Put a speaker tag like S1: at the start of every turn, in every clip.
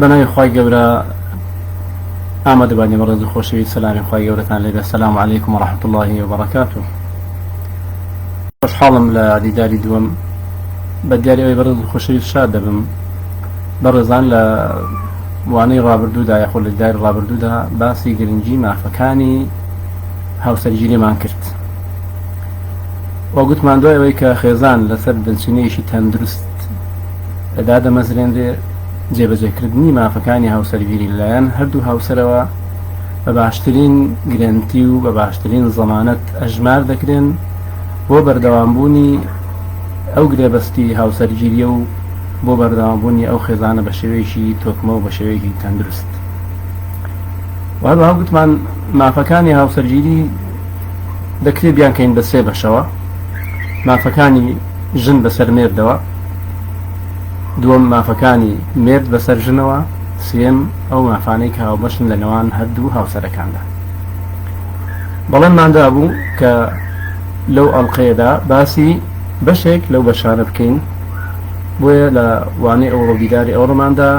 S1: بنای خوای گەورە ئامادەبانی بەڕێز و خۆشەوی سەلامی خوای گەورەتان لێبێ. السلام علیکم ورحمة الله وبركاته. خۆشحاڵم لە دیداری دووەم بە دیاری ئەوەی بەڕێز و خۆشەوی شاد دەبم بەڕێزان لە وانەی ڕابردوودا یاخۆ لە دیداری ڕابردوودا باسی گرنگی مافەکانی هاوسەرگیریمان کرد. وەگوتمان دوای ئەوەی کە خێزان لەسەر دڵچینەیەشی تەندروست ئەدا دەمەزرێنرێ جێبەجێکردنی مافەکانی هاوسەرگیری لەلایەن هەردوو هاوسەرەوە بە باشترین گرنتی و بە باشترین زەمانەت ئەژمار دەکرێن بۆ بەردەوامبوونی ئەو گرێبەستی هاوسەرگیریە و بۆ بەردەوامبوونی ئەو خێزانە بە شێوەیەکی تۆکمە و بە شێوەیەکی تەندروست. وهەروەها گوتمان مافەکانی هاوسەرگیری دەکرێت بیانکەین بە سێ بەشەوە: مافەکانی ژن بەسەر مێردەوە، دووەم مافەکانی مێرد بەسەر ژنەوە، سێم ئەو مافانەی کە هاوبەشن لە نێوان هەردوو هاوسەرەکاندا. بەڵێنماندا بوو کە لەو ئەڵقەیەدا باسی بەشێک لەو بەشانە بکەین، بۆیە لە وانەی ئەو ڕۆبیداری ئەوڕۆماندا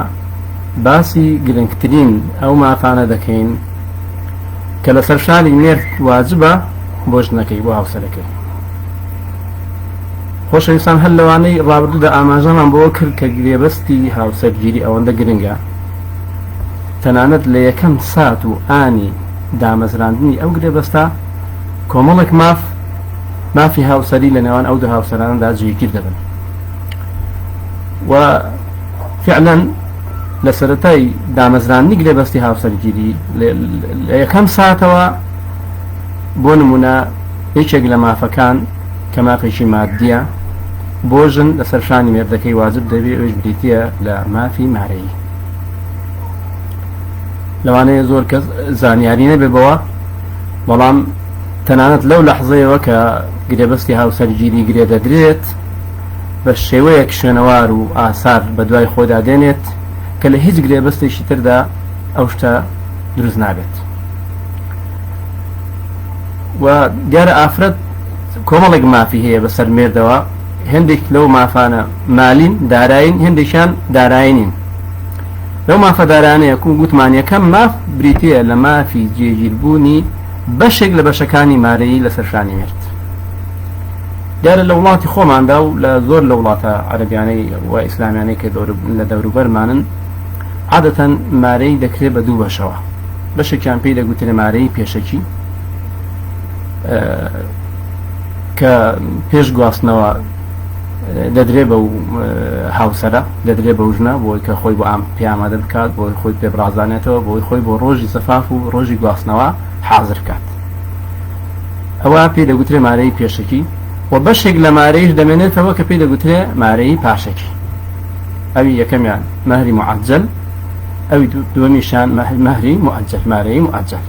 S1: باسی گرنگترین ئەو مافانە دەکەین کە لە سەرشانی مێرد واجبە بۆ ژنەکەی بۆ هاوسەرەکەی. خۆشەویستان، هەر لەوانەی ڕابردوودا ئاماژەمان بۆ کرد کە گرێبەستی هاوسەرگیری ئەوەندە گرنگە، تەنانەت لە یەکەم سات و ئانی دامەزراندنی ئەو گرێبەستە کۆمەڵێک مافی هاوسەری لە نێوان ئەو دوو هاوسەراندا جێگیر دەبن. و فعلا لە سەرەتای دامەزراندنی گرێبەستی هاوسەرگیری لە یەکەم ساتەوە بۆ نمونە یەکێک لە مافەکان کە مافێکی مادیە بۆ ژن لە سەرشانی مێردەکەی واجب دەبێت ئەوش بریتە لە مافی مارەیی. لەوانەیە زۆر کەس زانیاری نەبێتەوە، بەڵام تەنانەت لەو لەحزەیەوە کە گرێبەستی هاوسەرگیری گرێ دەدرێت بە شێوەیەک شوێنەوار و ئاسار بە دوای خۆدا دێنێت کە لە هیچ گرێبەستێکی تردا ئەو شتە دروست نابێت. و دیارە ئافرەت کۆمەڵێک مافی هەیە بەسەر مێردەوە، هەندێک لەو مافانە مالین دارایین، هەندێکیان دارایینین. لەو مافە دارانەیە گوتمان یەکەم ماف بریتە لە مافی جێگیربوونی بەشێک لە بەشەکانی مارەیی لە سەرشانی مێرد. دیارە لە وڵاتی خۆماندا و لە زۆر لە وڵاتە عەرەبیانەی و ئیسلامیانەی کە لە دەوروبەرمانن عادەتەن مارەی دەکرێت بە دوو بەشەوە. بەشێکیان پێی دەگوترێ مارەی پێشەکی کە پێش گواستنەوە دەدرێ بە هاوسەرە، دەدرێ بە ژنە بۆی کە خۆی بۆ ئام پێیامادە بکات، بۆی خۆی پێبرازانێتەوە، بۆی خۆی بۆ ڕۆژی سەفاف و ڕۆژی گواستنەوە حازر کات. ئەوە پێی دەگوترێ مارەی پێشەکی. و بەشێک لە مارەیش دەمێنێتەوە کە پێی دەگوترێ مارەی پاشەکی. ئەوی یەکەمیان مەهری معەجەل، ئەوی دووەمیشان مەهری مؤەجەل، مارەی مؤەجەل.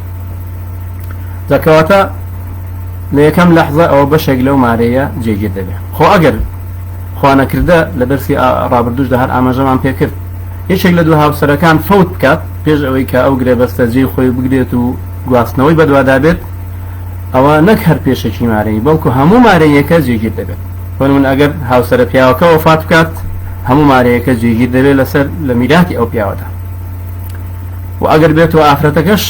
S1: دەکەواتە لە یەکەم لەحزە ئەوە بەشێک لەو مارەیە جێگیر دەبێت. خۆ ئەگەر خوانەکردە لە دەرسی ڕابردووشدا هەر ئاماژەمان پێکرد یەکێک لە دوو هاوسەرەکان فەوت بکات پێش ئەوەی کە ئەو گرێبەستە جێی خۆی بگرێت و گواستنەوەی بەدوادا بێت، ئەوە نەک هەر پێشەکی مارەی بەڵکو هەموو مارەیەکە جێگیر دەبێت. بۆ نمونە ئەگەر هاوسەرە پیاوەکە وەفات بکات هەموو مارەیەکە جێگیر دەبێت لەسەر لە میراتی ئەو پیاوەدا. و ئەگەر بێتەوە ئافرەتەکەش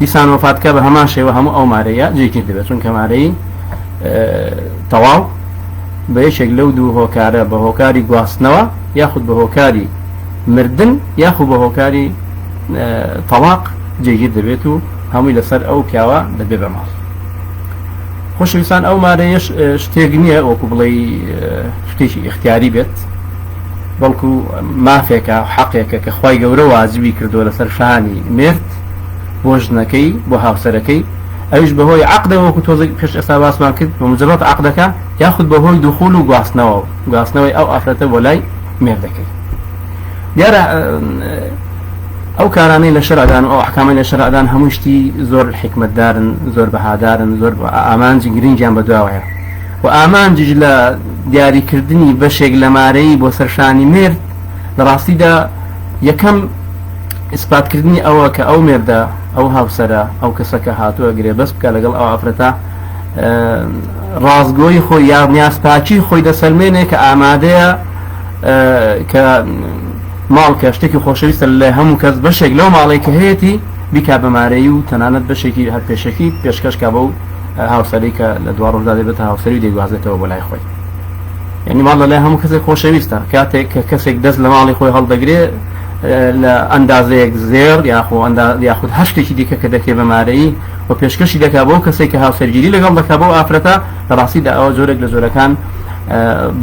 S1: دیسان وەفاتکە بە هەمان شێوە هەموو ئەو مارەیە جێگیر دەبێت، چونکە مارەی تەواو بە یەکێک لەو دوو هۆکارە، بە هۆکاری گواستنەوە یاخود بە هۆکاری مردن یاخود بە هۆکاری تەلاق جێگیر دەبێت و هەمووی لەسەر ئەو پیاوە دەبێت بە ماڵ. خۆشەویستان، ئەو مارەیەش شتێک نییە وەکو بڵێ شتێکی اختیاری بێت، بەڵکو مافێکە حەقێکە کە خوای گەورە واجبی کردووە لەسەر شانی مێرد بۆ ژنەکەی بۆ هاوسەرەکەی، ئەویش بەهۆی عەقدەوە وەکو تۆزێک پێش ئێستا باسمان کرد بە مجرد عەقدەکە یاخود بەهۆی دوخول و گواستنەوەی ئەو ئافرەتە بۆ لای مێردەکەی. دیارە ئەو کارانەی لە شەرعدان و ئەو ئەحکامەی لە شەرعدان هەموو شتی زۆر حکمەتدارن، زۆر بەهادارن، زۆر ئامانجی گرنگیان بەدواوەیە. و ئامانجیش لە دیاریکردنی بەشێک لە مارەیی بۆ سەرشانی مێرد لە ڕاستیدا یەکەم ئیسپاتکردنی ئەوە کە ئەو مێردە، ئەو هاوسەرە، ئەو کەسەکە هاتووە گرێبەست بکە لەگەڵ ئەو ئافرەتە ڕازگۆی خۆی یا نیازپاچی خۆی دەسەلمێنێ کە ئامادەیە کە ماڵ کە شتێکی خۆشەویستە لە هەموو کەس بەشێک لەو ماڵی کە هەیەی بیکا بەمارەی و تەنانەت بەشێکی هەر پێشەکی پێشکەشکا بە و هاوسەری کە لە دوا ڕۆژدا دەبێت هاوسەری دەیگوازێتەوە بۆ لای خۆی. یعنی ماڵ لە لای هەموو کەسێک خۆشەویستە کاتێک کە کەسێک دەست لە ماڵی خۆی هەڵدەگرێت لە ئەندازەیەک زێر یاخود هەر شتێکی دیکە کە دەکرێت بەمارەی و پێشکەشی دەکا بۆ کەسێک کە هاوسەرگیری لەگەڵ دەکا بۆ ئافرەتە لە ڕاستیدا ئەوە زۆرێک لە زۆرەکان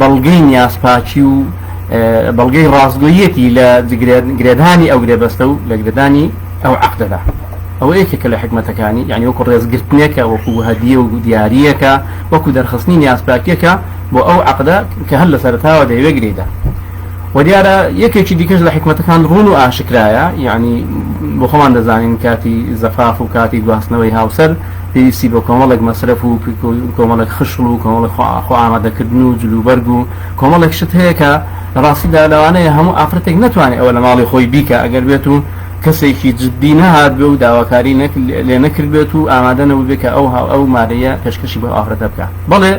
S1: بەڵگەی نیازپاچی و بەڵگەی ڕاستگۆیەتی لە گرێدانی ئەو گرێبەستە و لە گرێدانی ئەو عەقدەدا. ئەوە یەکێکە لە حکمەتەکانی، یعنی وەکو ڕێزگرتنێکە، وەکو هەدیە و دیاریەکە، وەکو دەرخستنی نیازپاکیەکە بۆ ئەو عەقدە کە هەر لە سەرەتاوە دەیەوێت گرێدا. و دیارە یەکێکی دیکەش لە حکمەتەکان ڕوون و ئاشکرایە، یعنی بۆ خۆمان دەزانین کاتی زەفاف و کاتی گواستنەوەی هاوسەر پێویستی بۆ کۆمەڵێک مەسرف و کۆمەڵێک خشڵ و کۆمەڵێک خۆ ئامادەکردن و جلوبەرگ و کۆمەڵێک شت هەیە کە ڕاستیدا لەوانەیە هەموو ئافرەتێک نەتوانێت ئەوە لە ماڵی خۆی بیکە ئەگەر بێت و کەسێکی جددی نەهات بێ و داواکاری لێ نەکرد بێت و ئامادە نەبوو بێت کە ئەو مارەیە پێشکەشی بۆ ئافرەتە بکات. بەڵێ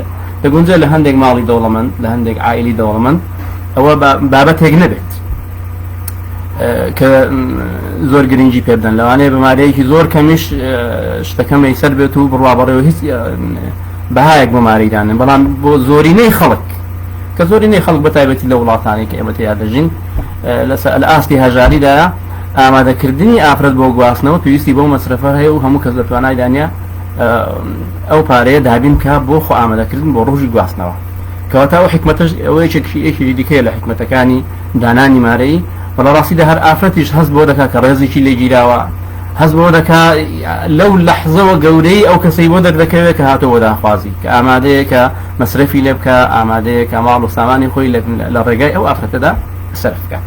S1: دەگونجێت لە هەندێک ماڵی دەوڵەمەند، لە هەندێک عائیلی دەوڵەمەند ئەوە بابەتێک نەبێت کە زۆر گرنگی پێ بدەن، لەوانەیە بەمارەیەکی زۆر کەمیش شتەکەمی سەر بێت و بڕوابەڕێەوە هیچ بەهایەک بەمارەیدانن، بەڵام بۆ زۆرینەی خەڵک کە زۆرینەی خەڵک بەتایبەتی لە وڵاتانی کە ئێمە تێدا دەژین لە ئاستی هەژاریدایە ئامادەکردنی ئافرەت بۆ گواستنەوە پێویستی بۆ مەسرفە هەیە و هەموو کەس دەتوانای دانیا ئەو پارەیە دابین بکە بۆ خۆ ئامادەکردن بۆ ڕۆژی گواستنەوە. کەواتە ئەو حکمەتەش ئەوەیە یەکی دیکەیە لە حکمەتەکانی دانانی مارەی. بەڵام ڕاستیدا هەر ئافرەتیش هەست بۆ دەکا کە ڕێزێکی لێگیراوە، هەست بۆ دەکا لەو لەحزەوە گەورەی ئەو کەسەی بۆ دەردەکەوێت کە هاتۆوە داخوازی کە ئامادەیە کە مەسرفی لێ بکە، ئامادەیە کە ماڵ و سامانی خۆی لە ڕێگای ئەو ئافرەتەدا سەرف بکات.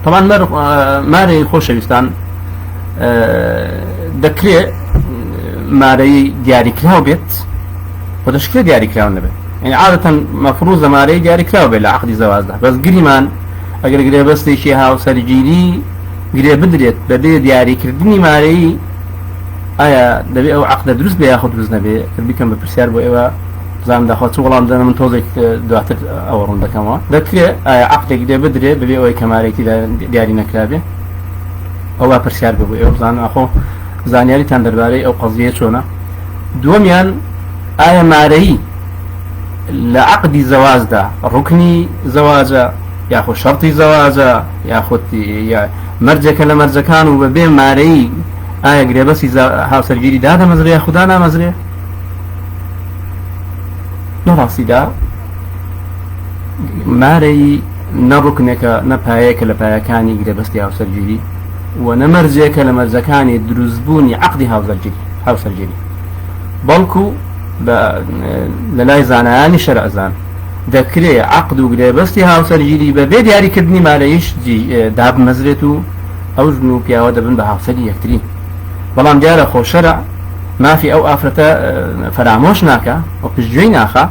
S1: طبعا مارەی خۆشەویستان دەکرێت مارەی دیاریکراو بێت و دەشکرێت دیاریکراو نەبێت. یعنی عادەتەن مەفروضە مارەی دیاریکراو بێت لە عەقدی زەواجدا، بەس گریمان ئەگەر گرێبەستێکی هاوسەرگیری گرێ بدرێت بەبێ دیاریکردنی مارەی ئایا دەبێت ئەو عەقدە دروست بێ یاخود دروست نەبێت؟ بیکەم بە پرسیار بۆ ئێوە بزانم داخوات چ وەڵام دەنە من تۆزێک دواتر ئەوە ڕوون دەکەمەوە. دەکرێت ئایا عەقدێک دێ بدرێت بەبێ ئەوەی کە مارەیەکی دیاری نەکرابێ؟ ئەوە پرسیار بێ بۆ ئێوە بزانن ئەخۆ زانیاریتان دەربارەی ئەو قەزیە چۆنە. دووەمیان ئایا مارەی لە عەقدی زەواجدا ڕوکنی زەواجە یاخود شەرتی زەواجە یاخود مەرجێکە لە مەرجەکان و بەبێ مارەی ئایا گرێبەستی هاوسەرگیری دادەمەزرێ یا خوددا نامەزرێ؟ لەڕاستیدا مارەی نەڕوکنێکە نەپایەکە لە پایەکانی گرێبەستی هاوسەرگیری و نەمەرجێکە لە مەرجەکانی دروستبوونی عەقدی هاوسەرگیری، بەڵکو لە لای زانایانی شەرعزان دەکرێت عەقد و گرێبەستی هاوسەرگیری بەبێ دیاریکردنی مارەیش دابمەزرێت و ئەو ژن و پیاوە دەبن بە هاوسەری یەکتری. بەڵام دیارە خۆ شەرع مافی ئەو ئافرەتە فەرامۆش ناکە و پشتگوێی ناخە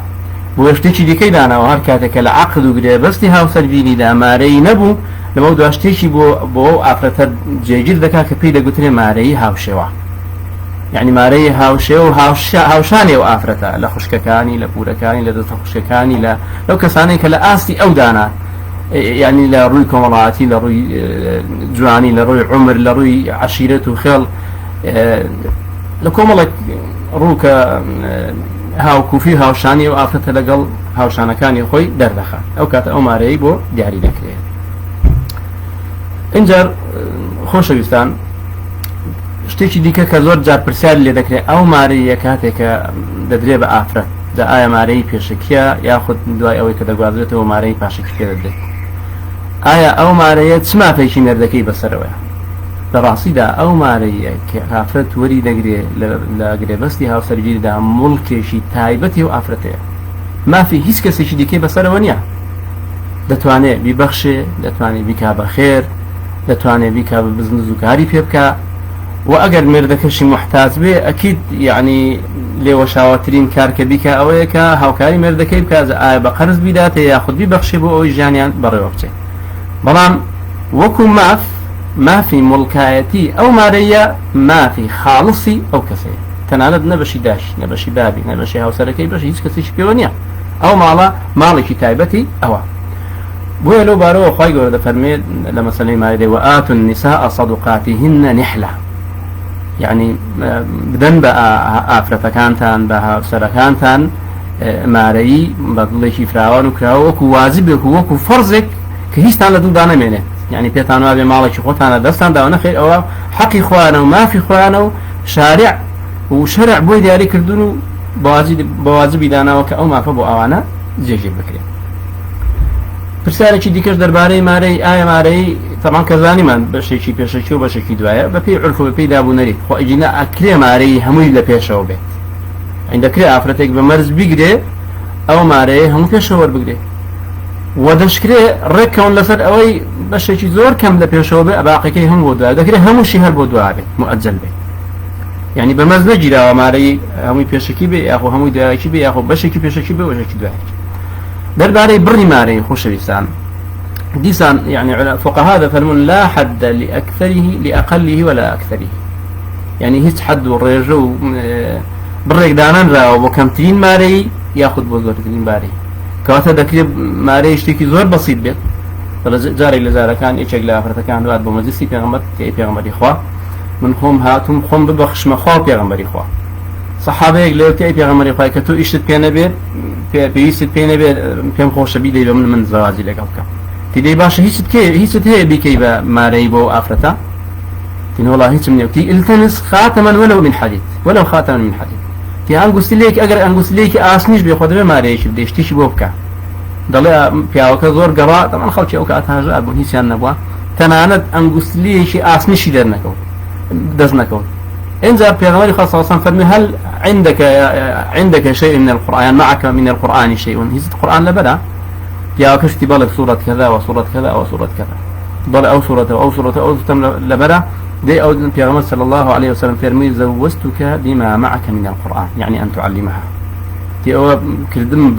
S1: بۆ شتێکی دیکەی دانەوە هەر کاتێکە لە عەقد و گرێبەستی هاوسەرگیریدا مارەی نەبوو لەمە دوا شتێکی بۆ ئەو ئافرەتە جێگیر دەکا کە پێی دەگوترێ مارەی هاوشێوە، یعنی مارەی هاوشێ و هاوشانی ئەو ئافرەتە لە خوشکەکانی، لە پورەکانی، لە دەستە خوشکەکانی، لەو کەسانەی کە لە ئاستی ئەو دانا، یعنی لە ڕووی کۆمەڵایەتی، لە ڕووی جوانی، لە ڕووی عومر، لە ڕووی عەشیرەت و خێڵ، لە کۆمەڵێک ڕووکە هاوکوفی هاوشانی و ئافرەتە لەگەڵ هاوشانەکانی خۆی دەردەخات، ئەو کاتە ئەو مارەی بۆ دیاری دەکرێت. اینجا خۆشەویستان شتێکی دیکە کە زۆر جار پرسیار لێ دەکرێت ئەو مارەیە کاتێکە دەدرێت بە ئافرەت دا ئایا مارەی پێشەکیە یاخود دوای ئەوەی کە دەگوازرێتەوە مارەی پاشەکی پێ دەدرێت؟ ئایا ئەو مارەیە چ مافێکی نەردەکەی بەسەرەوەە؟ لە ڕاستیدا ئەو مارەیە کە ئافرەت وەری دەگرێت لە گرێبەستی هاوسەرگیریدا موڵکێکی تایبەتی و ئافرەتەیە، مافی هیچ کەسێکی دیکەی بەسەرەوە نییە. دەتوانێت بیبەخشێ، دەتوانێت بیکا بە خێر، دەتوانێت بیکا بە بزنس و کاری پێ بکە، و ئەگەر مێردەکەشی محتاج بێ ئەکید یعنی لێوە شاوەترین کارکە بیکە ئەوەیە کە هاوکاری مێردەکەی بکات ئایا بە قەرز بیداتێ یاخود بیبەخشێ بۆ ئەوەی ژیانیان بەڕێوە بچێت. بەڵام وەکو مافی مڵکایەتی ئەو مارەیە مافی خاڵسی ئەو کەسەیە، تەنانەت نەبەشی داشی، نەبەشی بابی، نەبەشی هاوسەرەکەی، بەشی هیچ کەسێکی پێوە نییە. ئەو ماڵە ماڵێکی تایبەتی ئەوە. بۆیە لەو بارەوە خی گەورە دەفەرمێت لە مەسەلەی مایدەی وآتوا النساء صدقاتهن نحلة، يعني بدەن بە ئافرەتەکانتان بە هاوسەرەکانتان مارەی بە دڵێکی فراوان و کراوە وەکو واجبێک و وەکو فەرزێک کە هیچتان لە دڵدا نەمێنێت، يعني پێتان وابێ ماڵێکی خۆتانە دەستان داوە نەخێر ئەوە حەقی خۆیانە و مافی خۆیانە و شارع و شەرع بۆی دیاری کردوون و بە واجبی داناوە کە ئەو مافە بۆ ئەوانە جێژیر بکرێت. پرسیارێکی دیکەش دەربارەی مارەی ئایا مارەی تەمان کە زانیمان بەشێکی پێشەکی و بەشێکی دوایە بە پێی عرف و بە پێی دابوونەری خۆ ئیجینا ئەکرێ مارەی هەمووی لە پێشەوە بێت، ئەین دەکرێت ئافرەتێک بە مەرج بیگرێ ئەو مارەیە هەموو پێشەوە وەربگرێ و دەشکرێ ڕێککەون لەسەر ئەوەی بەشێکی زۆر کەم لە پێشەوە بێ ئەباقەکەی هەموو بۆ دوای دەکرێت هەمووشی هەر بۆ دوای بێت مؤجل بێت، يعني بەمەرج نەگیراوە مارەی هەمووی پێشەکی بێ یاخۆ هەمووی دوایەکی بێ یاخۆ بەشێکی پێشەکی بێ وەشێکی دوایەکی. دەربارەی بڕی مارەی خۆشەویستان دیسان يعني فقهاء دەفەرمون لا حد لأقله ولا أكثره، يعني هیچ حد و ڕێژە و بڕێک دانانراوە بۆ کەمترین مارەی یاخود بۆ زۆرترین مارەی، کەواتە دەکرێت مارەی شتێکی زۆر بەسیط بێت. جارێک لە جارەکان یەکێک لە ئافرەتەکان دوات بۆ مەجلیسی پێغەمبەر کە پێغەمبەری خوا من خۆم هاتووم خۆم ببەخشمە خوا پێغەمبەری خوا، سەحابەیەک لەوتەی پێغەمبەری خوا کە تۆ ئیشت پێ نەبێت پێویستت پێ نەبێت پێم خۆشە بیدەی بە من زەواجی لەگەڵ بکەم، تیدەی باشە هیچت هەیە بیکەی بە مارەی بۆ ئافرەتە؟ تین والله هیچم نییە، تی التمس خاتما ولو من حديد ولو خاتما من حديد، تی ئەنگوستیلێک ئەگەر ئەنگوستیلێکی ئاسنیش بێ خۆ دەبێ مارەیەکی بدەی شتێکی بۆ بکە، دەڵێ پیاوەکە زۆر گەڕا تەمان خەڵکی ئەو کات هاژار بوون هیچیان نەبووە تەنانەت ئەنگوستیلێکی ئاسنیشی دەرنەکەوت دەست نەکەوت. إنزا بيغمري خاصة وصلا فرمي هل عندك شيء من القرآن معك من القرآن شيء؟ هذا القرآن لبدا يا كشتي بالك سورة كذا وسورة كذا وسورة كذا بل أو سورة أو سورة أو تم لبدا دي أو بيغمر صلى الله عليه وسلم فرمي زوجتك بما معك من القرآن، يعني أن تعلمها تي أو كردم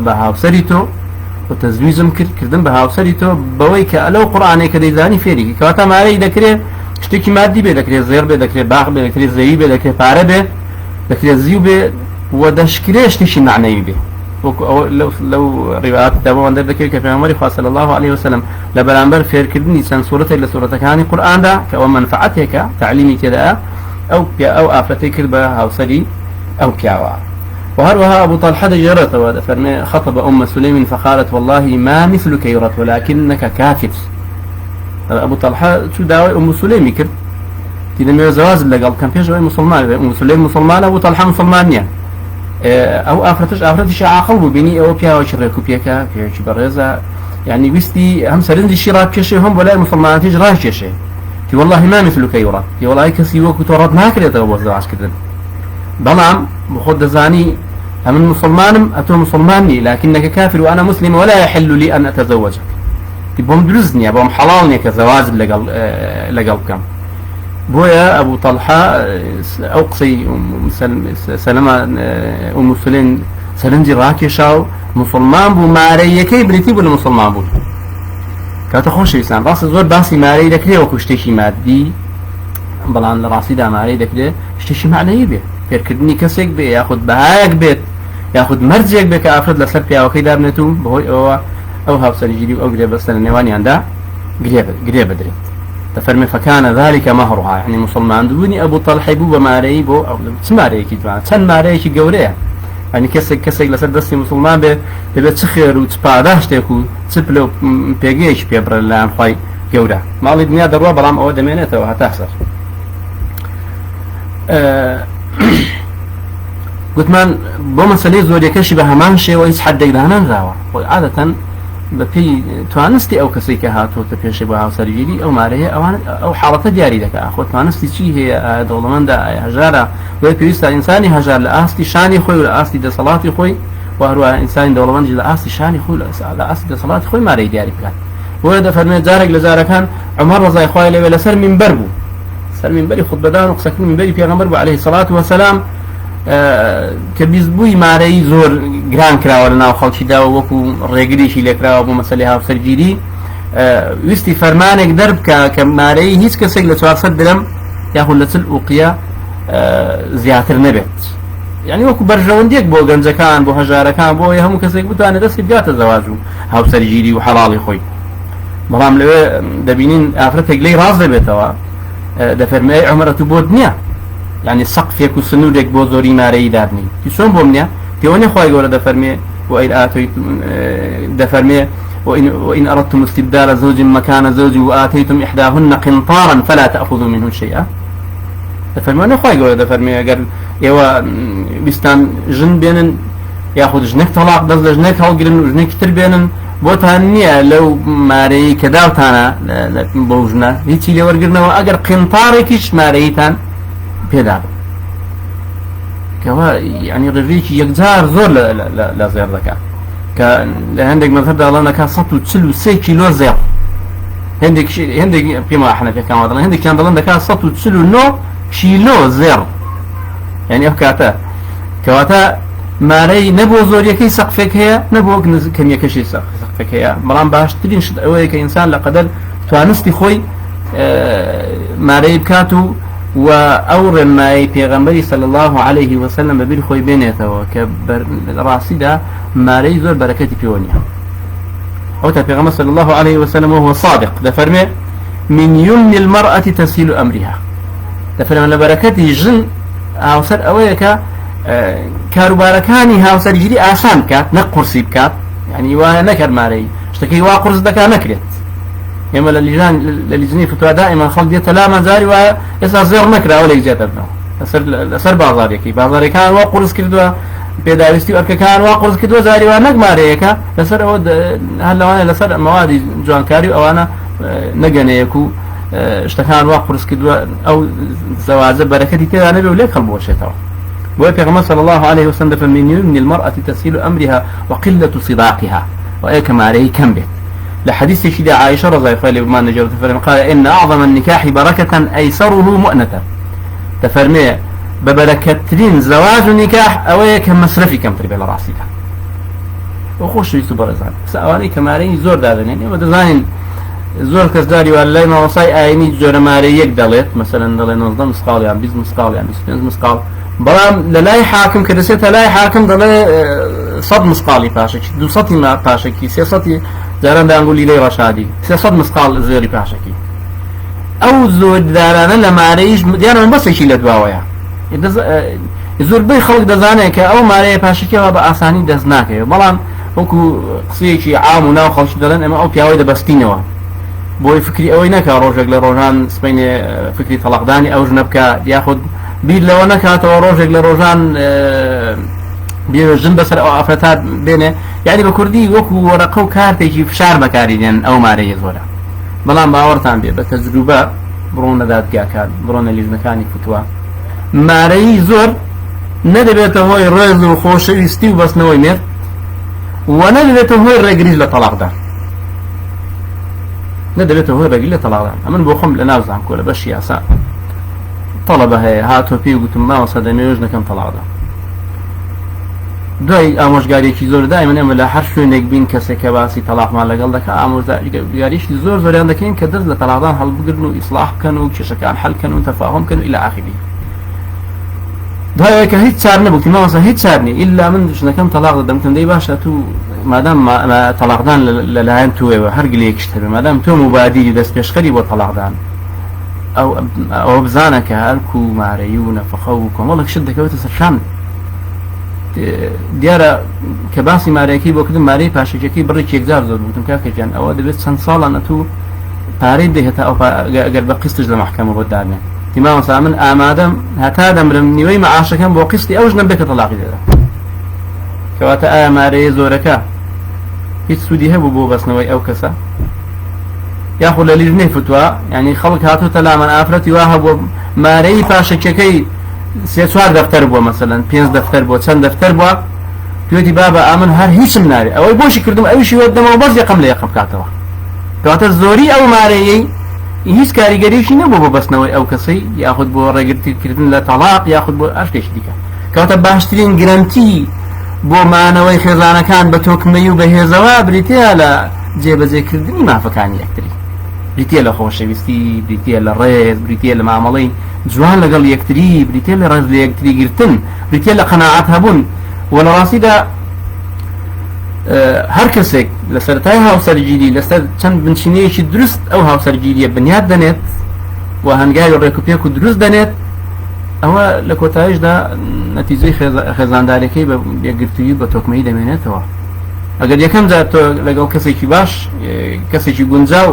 S1: بها وسريتو وتزويزم كردم بها وسريتو بويك لو قرآن كذا زاني فيري كواتا ما علي ذكره شتێکی مادی بێ دەکرێت زێر بێ دەکرێت باغ بێ دەکرێت زەوی بێ دەکرێت پارە بێ دەکرێت زیو بێ و دەشکرێت شتێکی معنەوی بێ لەو ڕیوات دەبەوەن دەردەکرێت کە پێغەمبەری خوا صلی الله عليه وسلم لە بەرامبەر فێرکردنی چەند سوورەتێک لە سوورەتەکانی قورئاندا کە ئەوە منفعەتێکە تعلیمی تێدایە ئەو ئافرەتەی کرد بە هاوسەری ئەو پیاوە. وهروها أبو طلحة جرت فرمي خطب أم سليم فقالت والله ما مثلك يرت ولكنك كافر. أبو طلحة شو داوي أم سليم كرت تيدا مير زواج لقال كان فيش مسلمان أم سليم مسلمان أبو طلحة مسلمانية أو أفرتش عاقل بيني أو بيا وشركوا بيكا بيا برزة يعني وستي هم سرندي شراك كشي هم ولا مسلمان تيج راش كشي تي والله ما مثلك يرى تي والله كسي وقت تورط ما كريت أبو زواج كذا بلام بخد زاني أمن مسلمانم أتو مسلماني لكنك كافر وأنا مسلم ولا يحل لي أن أتزوجك بوم درزني بوم حلالني كزواج لقل كم بويا أبو طلحة أوقصي سلمة أم سلين سلنجي راكي شاو مسلمان بو ماري كي بريتي ولا مسلمان بو كاتخوش إنسان راس زور باسي ماري دكري وكشتشي مادي بلان راسي دا ماري دكري اشتشي معنى بيه فيركدني كسيك بيه ياخد بهايك بيت ياخد مرجيك بيه كأفرد لسر بيا وكي دابنتو بهوي أو هاوسري جدي أو قريب بس النواني عندها قريب بدري تفرمي فكان ذلك مهرها يعني مسلمان دوني أبو طلحة بو ماري بو أو سماري كي جوان سن ماري كي جوريه يعني كسك لسر دستي مسلمان بيبت سخير وتسباداش تيكو تسبلو بيجيش بيبر اللام خاي جورا مالي الدنيا دروا برام أو دمينته وهتحصل قلت من بمسألة زوري كشبه همان شيء ويس حد يقدرنا نراوه وعادة بپی توانستی ئەو کەسێک کە هاتوۆتە پێشەی بۆ هاوسەرگیری ئەو مارەیە ئەو حاڵەتە دیاری دەکات خۆ توانستی چی هەیە دەوڵەمەندە هەژارە وێ پێویستە ئینسانی هەژار لە ئاستی شانی خۆی و لە ئاستی دەسەڵاتی خۆی و هەروە ئینسانی دەوڵەمەندی لە ئاستی شانی خۆی لە ئاستی دەسەڵاتی خۆی مارەی دیاری بکات. بۆیە دەفەرمێت جارێک لە جارەکان عومەر ڕەزای خوای لەوێ لەسەر مینبەر بوو سەر مینبەری خوتبەدان و قسەکردن مینبەری پێغەمبەر بوو عەلەیهی سەڵات وەسەلام کە بیستبووی مارەی زۆر گران کراوە لە ناو خەڵکیدا و وەکو ڕێگریشی لێکراوە بۆ مەسەلەی هاوسەرگیری ویستی فەرمانێک دەربکە کە مارەی هیچ کەسێک لە 400 درەم یاخود لە 40 ئوقیە زیاتر نەبێت یعنی وەکو بەرژەوەندێک بۆ گەنجەکان بۆ هەژارەکان بۆ هەموو کەسێک بتوانێت دەستی بگاتە زەواج و هاوسەرگیری و حەڵاڵی خۆی بەڵام لەوێ دەبینین ئافرەتێک لێی ڕاز دەبێتەوە دەفەرمێ عومەرە بۆت نییە يعني سقفێک و سنوورێک بۆ زۆری مارەی دادنی تی چۆن بۆم نییە پێوەنی خۆی گەورە دەفەرمێ وإن آتيتم دفرمي وإن أردتم استبدال زوج مكان زوج وآتيتم إحداهن قنطارا فلا تأخذوا منه شيئا دفرمي أنا خواهي قولي دفرمي أقر يوا بستان جن بينن ياخذ جنك طلاق دز جنك هالقرن وجنك كتر بينن بوتانية لو ماري كداوتانا بوجنا هيتي لي ورقرنا وأقر قنطاركيش ماريتان بيداب كوا يعني رجيك يقدر زور لا زير ذكاء عندك مثلا الله نكا صوت تسلو 6 كيلو زير عندك فيما احنا في كان والله عندك كان ضلنا نكا صوت تسلو نو كيلو زير يعني افكاتا كواتا ماري نبو زور يكي سقفك هي نبو كم يكشي سقفك هي مرام باش تدين شد اوي كانسان لقدر توانستي خوي ماري بكاتو وأور ما پیغمبری صلى الله عليه وسلم ببير خوي بينته كبر راسدا ما ريزور بركتي بيونيا أو پیغمبر صلى الله عليه وسلم وهو صادق دفرمي من يمن المرأة تسهيل أمرها دفرمي لبركتي جن هاوسر أويك كاروباركاني هاوسر جدي آسان كات نقرسي بكات يعني ونكر ماري اشتكي واقرص دكا نكرت يما للجنين فتوى دائما خلق ديتا لا مزاري ويسا زير نكرا ولا يجات ابنه سر بازار يكي بازار كان وقرص كردوا بيداوستي واركا كان وقرص كردوا زاري ونك ماريكا لسر اود هلا وانا لسر موادي جوان كاري او انا نقنيكو اشتكان وقرص كردوا او زواج بركتي تيدا نبي وليك خلبوا الشيطان ويبقى صلى الله عليه وسلم من المرأة تسهيل أمرها وقلة صداقها وإيك ماري كم بيت لحديث شدة عائشة رضي الله عنها بما نجرت تفرمي قال إن أعظم النكاح بركة أيسره مؤنة تفرمي ببركتين زواج النكاح أويك مصرفي كم تربي على رأسك وخوش يسوبر زان سأواني كماري زور دادن يعني ودزاين زور كسداري والله ما وصاي آيني جور ماري يك دلت مثلا دلت نظام مسقال يعني بيز مسقال يعني بيز مسقال بلام للاي حاكم كدسيتها لاي حاكم دلت صد مسقالي باشك دو صتي ما باشكي سي صتي زاران دا نقول لي رشادي سيصد مسقال زوري باشكي او زود دارانا لما ريش ديانا من بس يشي لدواويا زور بي خلق دزانيك او ماري باشكي وابا اساني دزناك بلان وكو قصيكي عام وناو خلش دلن اما او بياوي دا بستينوا بوي فكري اوي نكا روجك لروجان سبيني فكري طلاق داني او جنبكا ياخد بيد لو نكا تو روجك لروجان بيجن بسر او افرتات بينه يعني بكردي وكو ورقه كارتي فشار بكاريدين او ماري زوره بلان باورتان بي بتجربه برون ذات كان برون اللي مكاني فتوى ماري زور ندبته هو الرز وخوش يستي بس نوي مير وندبته هو الرجل لطلاق ده ندبته هو الرجل لطلاق ده امن بوخم لناوز عن كل بشي اسا طلبه هاتو بي قلت ما وصدني يوجنا كم طلاق ده دوای ئامۆژگاریەکی زۆر دائما ئێمە لە هەر شوێنێک بین کەسێک کە باسی تەلاقمان لەگەڵ دەکات ئامۆژگاریەکی زۆر زۆریان دەکەین کە دەست لە تەلاقدان هەڵبگرن و ئیسلاح بکەن و کێشەکان حەل بکەن و تەفاهم بکەن و إلى آخره دوایەوە کە هیچ چار نەبوو مامۆستا هیچ چار نییە ئیلا من ژنەکەم تەلاق دەدەم دەی باشە تو مادام تەلاقدان لەلایەن تۆیەوە هەر گلەیەکیش هەبێ مادام تۆ مبادیری دەست پێشخەری بۆ تەلاقدان ئەو بزانە کە هەرکو مارەیی و نەفەخە و کۆمەڵێک شت دەکەوێتە سەرشان دیارە کە باسی مارەیەکی بۆ کردم مارەی پاشەکیەکەی بڕێکی یەکجار زۆر بوتم کاکەجیان ئەوە دەبێت چەند ساڵان ئەتوو پارەی دەهێتە ئەو ئەگەر بە قستش لە مەحکەمە بۆ دادنێ مامۆستا من ئامادەم هەتا دەمرم نیوەی مەعاشەکەم بۆ قستی ئەوش نەم بێکە تەلاقی دەدا کەواتە ئایا مارەیە زۆرەکە هیچ سوودی هەبوو بۆ بەستنەوەی ئەو کەسە یاخۆ لە لیژنەی فتووە یعنی خەڵک هاتووتە لامان ئافرەتی وا هەبوو مارەی پاشەکیەکەی سێ چوار دەفتەر بووە مەسەلەن 5 دەفتەر بووە چەند دەفتەر بووە توێتی بابە ئامن هەر هیچم نارێ ئەوەی بۆشی کردم ئەویشی وەدەمەوە بەس یەقەم لە یەقە بکاتەوە کەواتە زۆری ئەو مارەیەی هیچ کاریگەریشی نەبوو بۆ بەستنەوەی ئەو کەسەی یاخود بۆ ڕێگرتن لە تەلاق یاخود بۆ ئاشتێکی دیکە کەواتە باشترین گرنتی بۆ مانەوەی خێزانەکان بە تۆکمەی و بەهێزەوە بریتە لە جێبەجێکردنی مافەکانی یەکتری بریتە لە خۆشەویستی بریتە لە ڕێز بریتە لە مامەڵەی جوان لەگەڵ یەکتری بریتە لە ڕێز لە یەکتری گرتن بریتە لە قەناعەت هەبوون و لە ڕاستیدا هەر کەسێک لسرتای هاوسەرگیری لەسەر چەند بنچینەیەکی دروست ئەو هاوسەرگیریە بنیاد دەنێت و هەنگاوی ڕێکوپێک و دروست دەنێت ئەوە لە کۆتاییشدا نەتیجەی خێزانداریەکەی بە یەکگرتووی بە تۆکمەی دەمێنێتەوە. ئەگەر یەکەم جار تۆ لەگەڵ کەسێکی باش کەسێکی گونجاو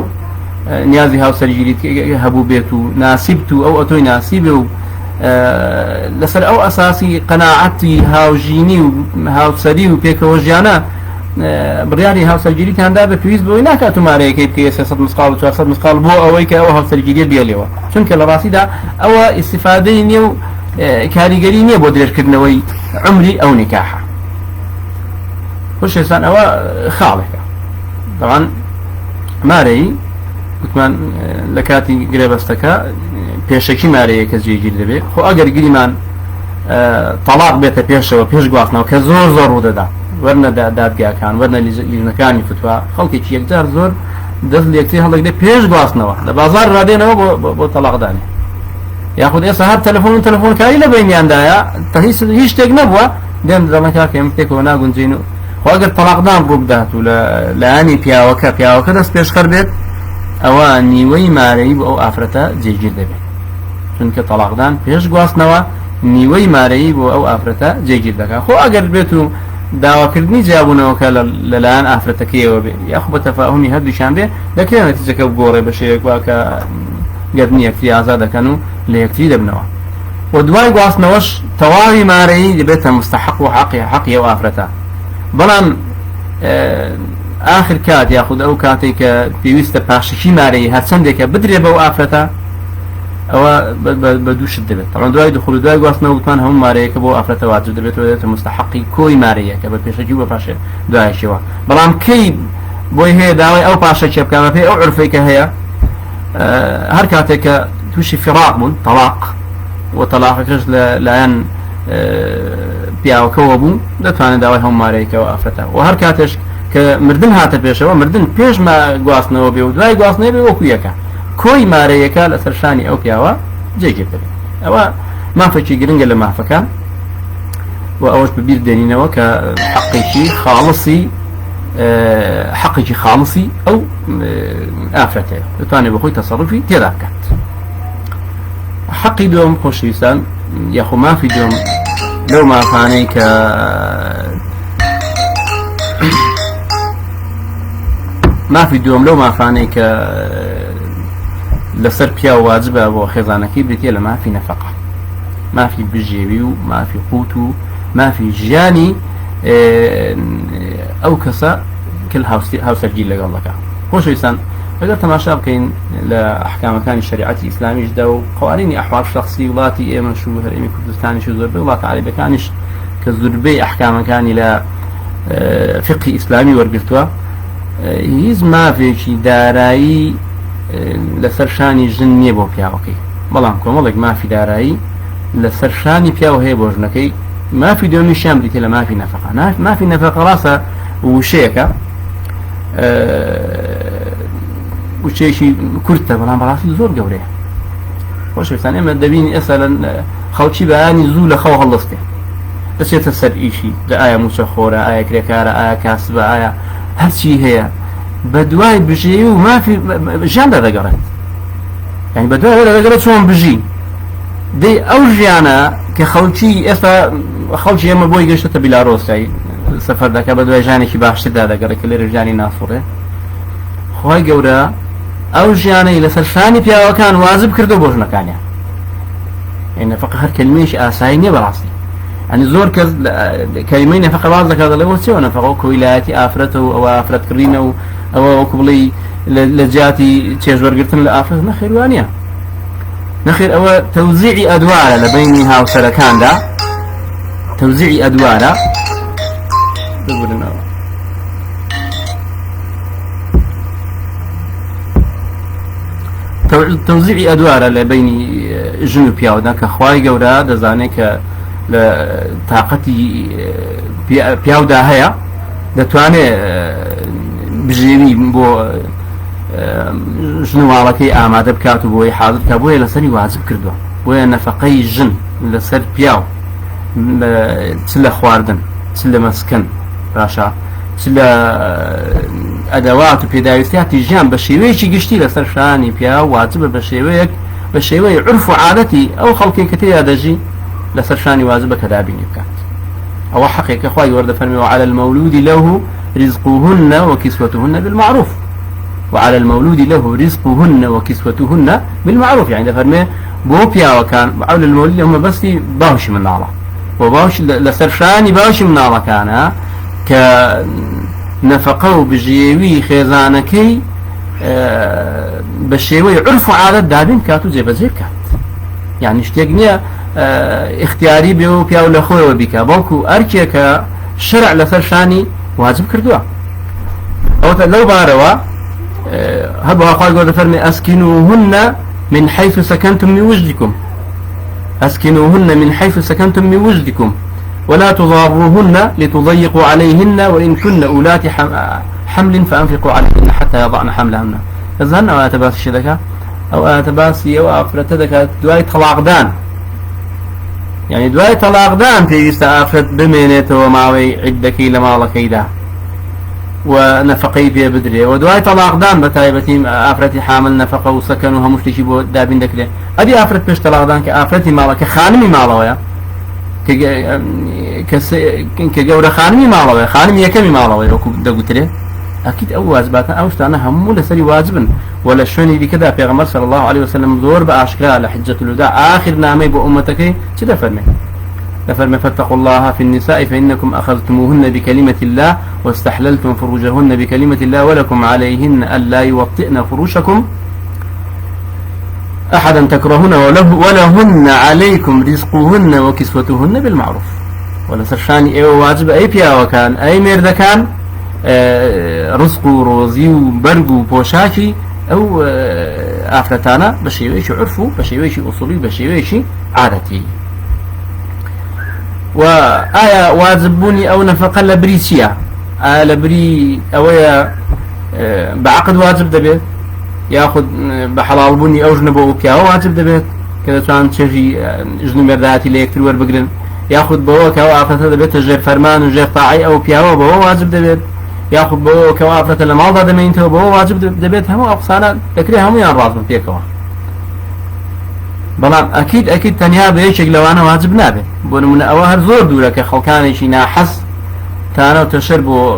S1: نیازی هاوسەرگیریت هەبوو بێت و ناسیبت و ئەو ئۆتۆی ناسیبێ و لەسەر ئەو ئەساسی قەناعەتی هاوژینی و هاوسەری و پێکەوە ژیانە بڕیاری هاوسەرگیریتاندا بە پێویست بەوەی ناکات تومارەیەکەی بکەیت 300 مسقال و 400 مسقال بۆ ئەوەی کە ئەوە هاوسەرگیریە بێڵێەوە، چونکە لە ڕاستیدا ئەوە ئیستیفادەی نییە و کاریگەری نییە بۆ درێژکردنەوەی عمری ئەو نیکاحە. خۆشەویستان ئەوە خاڵێکە. دەوان مارەی وتمان لە کاتی گرێبەستەکە پێشەکی مارەیە کە جێگیر دەبێت. خۆ ئەگەر گریمان تەلاق بێتە پێشەوە پێش گواستنەوە کە زۆر زۆر ڕوودەدا وەرنە دادگاکان وەرنە لیژنەکانی فتووا خەڵکێکی یەکجار زۆر دەست لە یەکتری هەڵدەگرێت پێش گواستنەوە لە بازار ڕادێنەوە بۆ تەلاقدانی یاخود ئێستا هەر تەلەفۆنکاری لە بینیاندایە هیچ شتێک نەبووە دێن دەڵێنکا کەم پێکەوە ناگونجین و خۆ ئەگەر تەلاقدان ڕوو بدات و لایانی پیاوەکە دەست پێشخەر بێت ئەوە نیوەی مارەی بۆ ئەو ئافرەتە جێگیر دەبێت، چونکە تەلاقدان پێش گواستنەوە نیوەی مارەی بۆ ئەو ئافرەتە جێگیر دەکات. خۆ ئەگەر بێت و داواکردنی جیابوونەوەکە لەلایەن ئافرەتەکەیەوە بێ یاخو بە تەفاهمی هەردووشان بێ دەکرێت نەتیجەکە بگۆڕێ بە شێوەیەک وکە گەردنی یەکتری ئازاد دەکەن و لە یەکتری دەبنەوە و دوای گواستنەوەش تەواوی مارەی دەبێتە مستحق و حەقی ئەو ئافرەتە. بەڵام آخر کات یاخود ئەو کاتێک کە پێویستە پاشکی مارەی هەرچەندێکە بدرێ بەو ئافرەتە ئەوە بە دوو شت دەبێت. طبعا دوای دخول و دوای گواستنەوە وتمان هەموو مارەیەکە بۆ ئافرەتە واجب دەبێت و دەبێتە مستحقی کۆی مارەیەکە بە پێشەکی و بە پاشێ دوایشەوە. بەڵام کەی بۆی هەیە داوای ئەو پاشەکێ بکەمە پێی ئەو عرفەی کە هەیە هەر کاتێک کە تووشی فراق بوون تەلاق و تەلاقەکەش لەلایەن پیاوەکەوە بوو دەتوانێت داوای هەموو مارەیەکەوە ئافرەتە و هەر کاتێش کە مردن هاتە پێشەوە مردن پێش گواستنەوە بێ و دوای گواستنەوە بێ وەکو یەکە کۆی مارەیەکە لەسەر شانی ئەو پیاوە جێگیر دەبێت. ئەوە مافێکی گرنگە لە مافەکان و ئەوەش ببیر دێنینەوە کە حەقێکی خاڵسی ئەو ئافرەتەیە دەتوانێت بەخۆی تەسەڕوفی تێدا بکات. حەقی دووەم خۆشەویستان یاخۆ مافی دووەم لەو مافانەی کە مافی دووەم لەو مافانەی کە لەسەر پیا واجبە بۆ خێزانەکەی بێتە لە مافی نەفەقە، مافی بژێوی و مافی قوت و مافی ژیانی ئەو کەسە کە هاوسەرگیر لەگەڵ دەکات. خۆشەویستان ئەگەر تەماشا بکەین لە ئەحکامەکانی شریعەتی ئیسلامیشدا و قوانینی ئەحوال شخصی وڵاتی ئێمەش و هەرێمی کوردستانیش و زۆربەی وڵاتە عەرەبیەکانیش کە زۆربەی ئەحکامەکانی لە فقهی ئیسلامی وەرگرتووە هیچ مافێکی دارایی لەسەر شانی ژن نییە بۆ پیاوەکەی، بەڵام کۆمەڵێک مافی دارایی لەسەر شانی پیاوە هەیە بۆ ژنەکەی. مافی دومیشیان بریتێ لە مافی نەفەقە. مافی نەفەقە ڕاستە وشەیەکە وشەیەکی کورتە بەڵام بەڕاستی زۆر گەورەیە. خۆشەویستان ئێمە دەبینی ئێستا خەڵکی بەیانی زوو لە خەو هەڵدەستێ دەچێتە سەر ئیشی ئایا موچە خۆرە ئایا کرێکارە ئایا کاسبە ئایا هەرچی هەیە بە دوای بژێ و مافی ژیاندا دەگەڕێت، یعنی بە دوای دەگەڕێت چۆن بژی دەی ئەو ژیانە کە خەڵکی ئێستا خەڵکی ئێمە بۆی گەشتە بیلاڕۆسایی سەفەر دەکات بە دوای ژیانێکی باشتردا دەگەڕێت کە لێرە ژیانی ناسوڕێ. خۆی گەورە ئەو ژیانەی لەسەر شانی پیاوەکان واجب کردو بۆ ژنەکانیان، یعنی نەفەقە هەر کەلیمەیەکی ئاسایی نییە بەڕاستی. ئەنی زۆر کەس کەلیمەی نەفەقە باز دەکات دەڵێەوە چێوە نەفەقە کۆیلایەتی ئافرەتە و ئەوە ئافرەتکردینە و ئەوە وەکو بڵێ لە جیاتی چێژوەرگرتن لە ئافرەت نەخێوانە، نەخێر ئەوە تەوزیعی ئەدوارە لە بینی هاوسەرەکاندا، تەوزیعی ئەدوارە ببرنەوە. تەوزیعی ئەدوارە لە بینی ژن و پیاوەدا کە خوای گەورە دەزانێت کە لە تااقەتی پیاودا هەیە دەتوانێت بژێوی بۆ ژنواڵەکەی ئامادە بکات و بۆی حاضر بکات، بۆیە لەسەری واجب کردووە، بۆیە نەفەقەی ژن لەسەر پیاو چ لە خواردن چ لە مەسکن باشە چ لە ئەدەوات و پێداویستیاتی ژیان بە شێوەیەکی گشتی لەسەر شانی پیا واجبە بە شێوەیە عرف و عادەتی ئەو خەڵکی کە تێدا دەژی لەسەر شانی واجبە کە دابینی بکات ئەوە حەقێکە خوای وەردەفەرمی وعلى المولود له رزقهن وكسوتهن بالمعروف وعلى المولود له رزقهن وكسوتهن بالمعروف يعني دفرمي بو بيا وكان عول المولود هم بس باوش من الله وباوش لسرشاني باوش من الله كان كنفقه بجيوي خيزانكي بشيوي عرف عادة دابين كاتو زي بزيب كات يعني اشتيقني اختياري بيو بيا ولا خوي وبيكا بوكو اركيك شرع لسرشاني واجب كردوا او لو باروا هبوا قال قول فرمي اسكنوهن من حيث سكنتم من وجدكم اسكنوهن من حيث سكنتم من وجدكم ولا تضاروهن لتضيقوا عليهن وان كن اولات حمل فانفقوا عليهن حتى يضعن حملهن اذن او اتباس شدك او اتباس او افرتدك دواي طلاقدان يعني دواي طلاقدان في افرت بمينته وماوي عدك لما الله كيدا ونفقي بيه بدري ودواي طلاقدان بتايبتي افرتي حامل نفقه وسكنوا همش تجي بو دابين دكله ادي افرت بيش طلاقدان كافرتي مالك خانمي مالويا كجورة خانمي مالويا خانمي يكمي مالويا وكو دغوتري اكيد او واجبات او انا هم لسري واجبا ولا شوني دي كذا پیغمبر صلى الله عليه وسلم زور باشكال لحجه الوداع اخر نامي بامتك كذا فرمي ففرمى فاتقوا الله في النساء فإنكم أخذتموهن بكلمة الله واستحللتم فروجهن بكلمة الله ولكم عليهن ألا يوطئن فروشكم أحدا تكرهن ولهن عليكم رزقهن وكسوتهن بالمعروف ولا سرشاني أي واجب أي بيا وكان أي ميرد كان رزق وروزي وبرق وبوشاكي أو آفرتانا بشيويش عرفو بشيويش أصولي بشيويش عادتي وآية واجبوني أو نفقة لبريسيا لبري أويا بعقد واجب دبيت ياخذ بحلال بني أو جنبه وكيا واجب دبيت كذا كان تشي جنب مرداتي ليكتر وربقرن ياخذ بوه كوافة دبيت تجير فرمان وجير طاعي أو بيا وبوه واجب دبيت ياخذ بوه كوافة لمالضة دمينته وبوه واجب دبيت هم أقصانا ذكري هم ينرازم فيكوا بلان اكيد تنها بيشك لو انا واجب نابه بون من اوهر زور دولك خلكاني شي ناحس تانا وتشربوا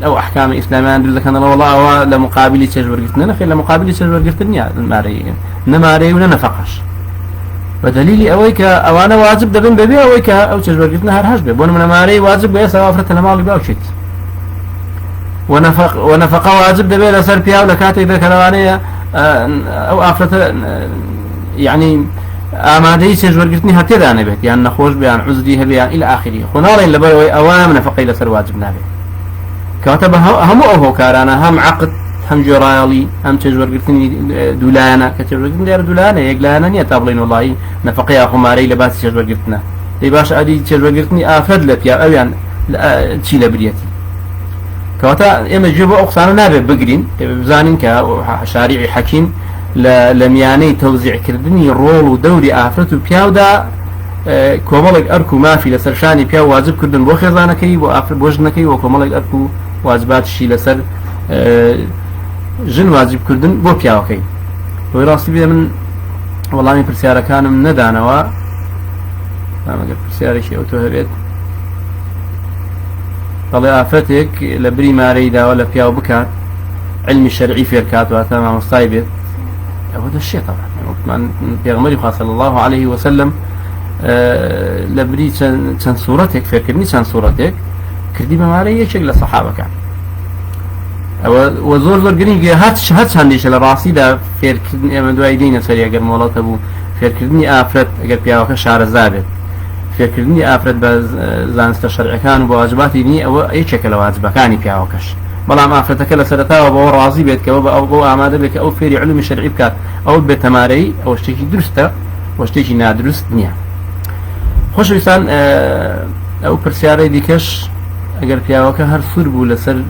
S1: او احكام اسلاميه دول كان والله او لمقابل تجبر قلتنا نخي لمقابل تجبر قلتني الماري نماري ولا نفقش ودليلي اويك او انا واجب دبن ببي اويك او تجبر قلتنا هر حسبه بون من ماري واجب بي سوافرت المال باوشيت ونفق واجب دبي لسر بيا ولا كاتي ذكرانيه او افرت يعني امادي سجورقتني هتدا نبت يعني نخوش بيان عزدي هبيان الى اخره خنارين لبوي اوام نفقي لسر واجب نابه كاتب هم اوهو كارانا هم عقد هم جرايلي هم سجورقتني دولانا كتجورقتني دير دولانا يقلانا ني تابلين والله نفقي اخو ماري لباس سجورقتنا لي باش ادي سجورقتني افد لك يا او يعني تشي لبريتي كاتا اما جيبو اقصانا نابه بقرين بزانين كشارعي حكيم لمياني توزيع كردني رول ودوري آفرت بياودا كومالك أركو ما في لسرشاني بياو واجب كردن بو خيزانكي بو آفر بوجنكي وكومالك أركو واجبات الشي لسر جن واجب كردن بو بياوكي ويراسي بيدا من والله من برسيارة كان من ندانوا ما قل برسيارة شيء أوتوهبيت طلع آفتك لبري ماريدا ولا بياو بكات علمي الشرعي في الكات واتما مصايبت هذا الشيء طبعا پیغمبر صلى الله عليه وسلم لبري چند صورتك فكرني چند صورتك كردي بماري يشك للصحابه كان وزور زور گرين هات هنديش لراسي دا فكرني من دوايدين سري اگر مولات ابو فكرني افرت اگر بياوك شعر زابت فكرني افرت بزانست شرع كان وواجباتي ني او اي شكل واجب كان بياوكش بلا ما فتك لسرتها وبو راضي بيتك وبو اماده بك او في علم الشرعي بك او بتماري او شيء درسته وشتي نادرس نيا خوش انسان او برسياري ديكش اگر بياوك هر صربو لسر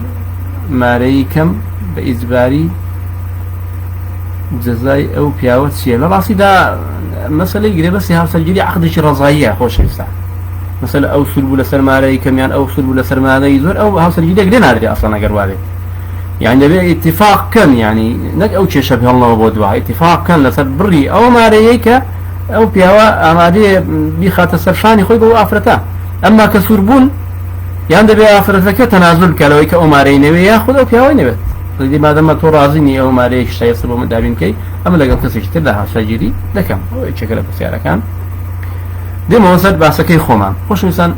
S1: ماري كم باجباري جزاي او بياوت شيء لا راسي دا مساله يقري بس هاو سجلي عقد شي رضايه خوش انسان مثلا او صلب لسر ماري كم يعني او صلب لسر ماري يزور او هاو سجلي قدنا ادري اصلا اگر والي يعني دبي اتفاق كان يعني نك أو شيء شبه الله وبودوا اتفاق كان لسر بري أو ما ريك أو بيوا أمادي بيخات السرشاني خوي بو أفرتا أما كسربون يعني دبي أفرتك تنازل كلوي كأمارين وياخذ أو بيوا نبت لذي ما دام ترازيني أو ما ريك شيء يصيبه من دابين كي أما لقى قصة لها شجري لكم أو شكله بسيارة كان دي موصل باسكي خوما خوش إنسان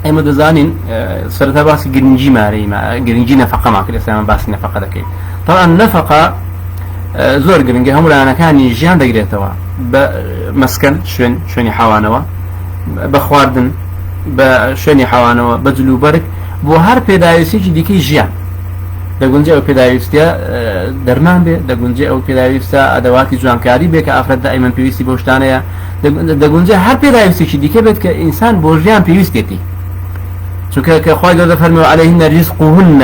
S1: ئێمە دەزانین سەرەتا باسی گرنگی مارەی گرنگی نەفەقە ماکرد ئێستا باسی نەفەقە دەکەین طبعا نەفەقە زۆر گرنگە هەموو لایەنەکانی ژیان دەگرێتەوە بە مەسکەن شوێنی حەوانەوە بە خواردن بە شوێنی حەوانەوە بە جلوبەرگ بۆ هەر پێداویستێکی دیکەی ژیان دەگونجێ ئەو پێداویستە دەرمان بێ دەگونجێ ئەو پێداویستە ئەدەواتی جوانکاری بێ کە ئافرەتدا ئەیمەن پێویستی بۆ شتانەیە دەگونجێ هەر پێداویستێکی دیکە بێت کە ئینسان بۆ ژیان پێویستێتی چونکە خۆی گەورە فەرمووە عەلەیهن ریزقهن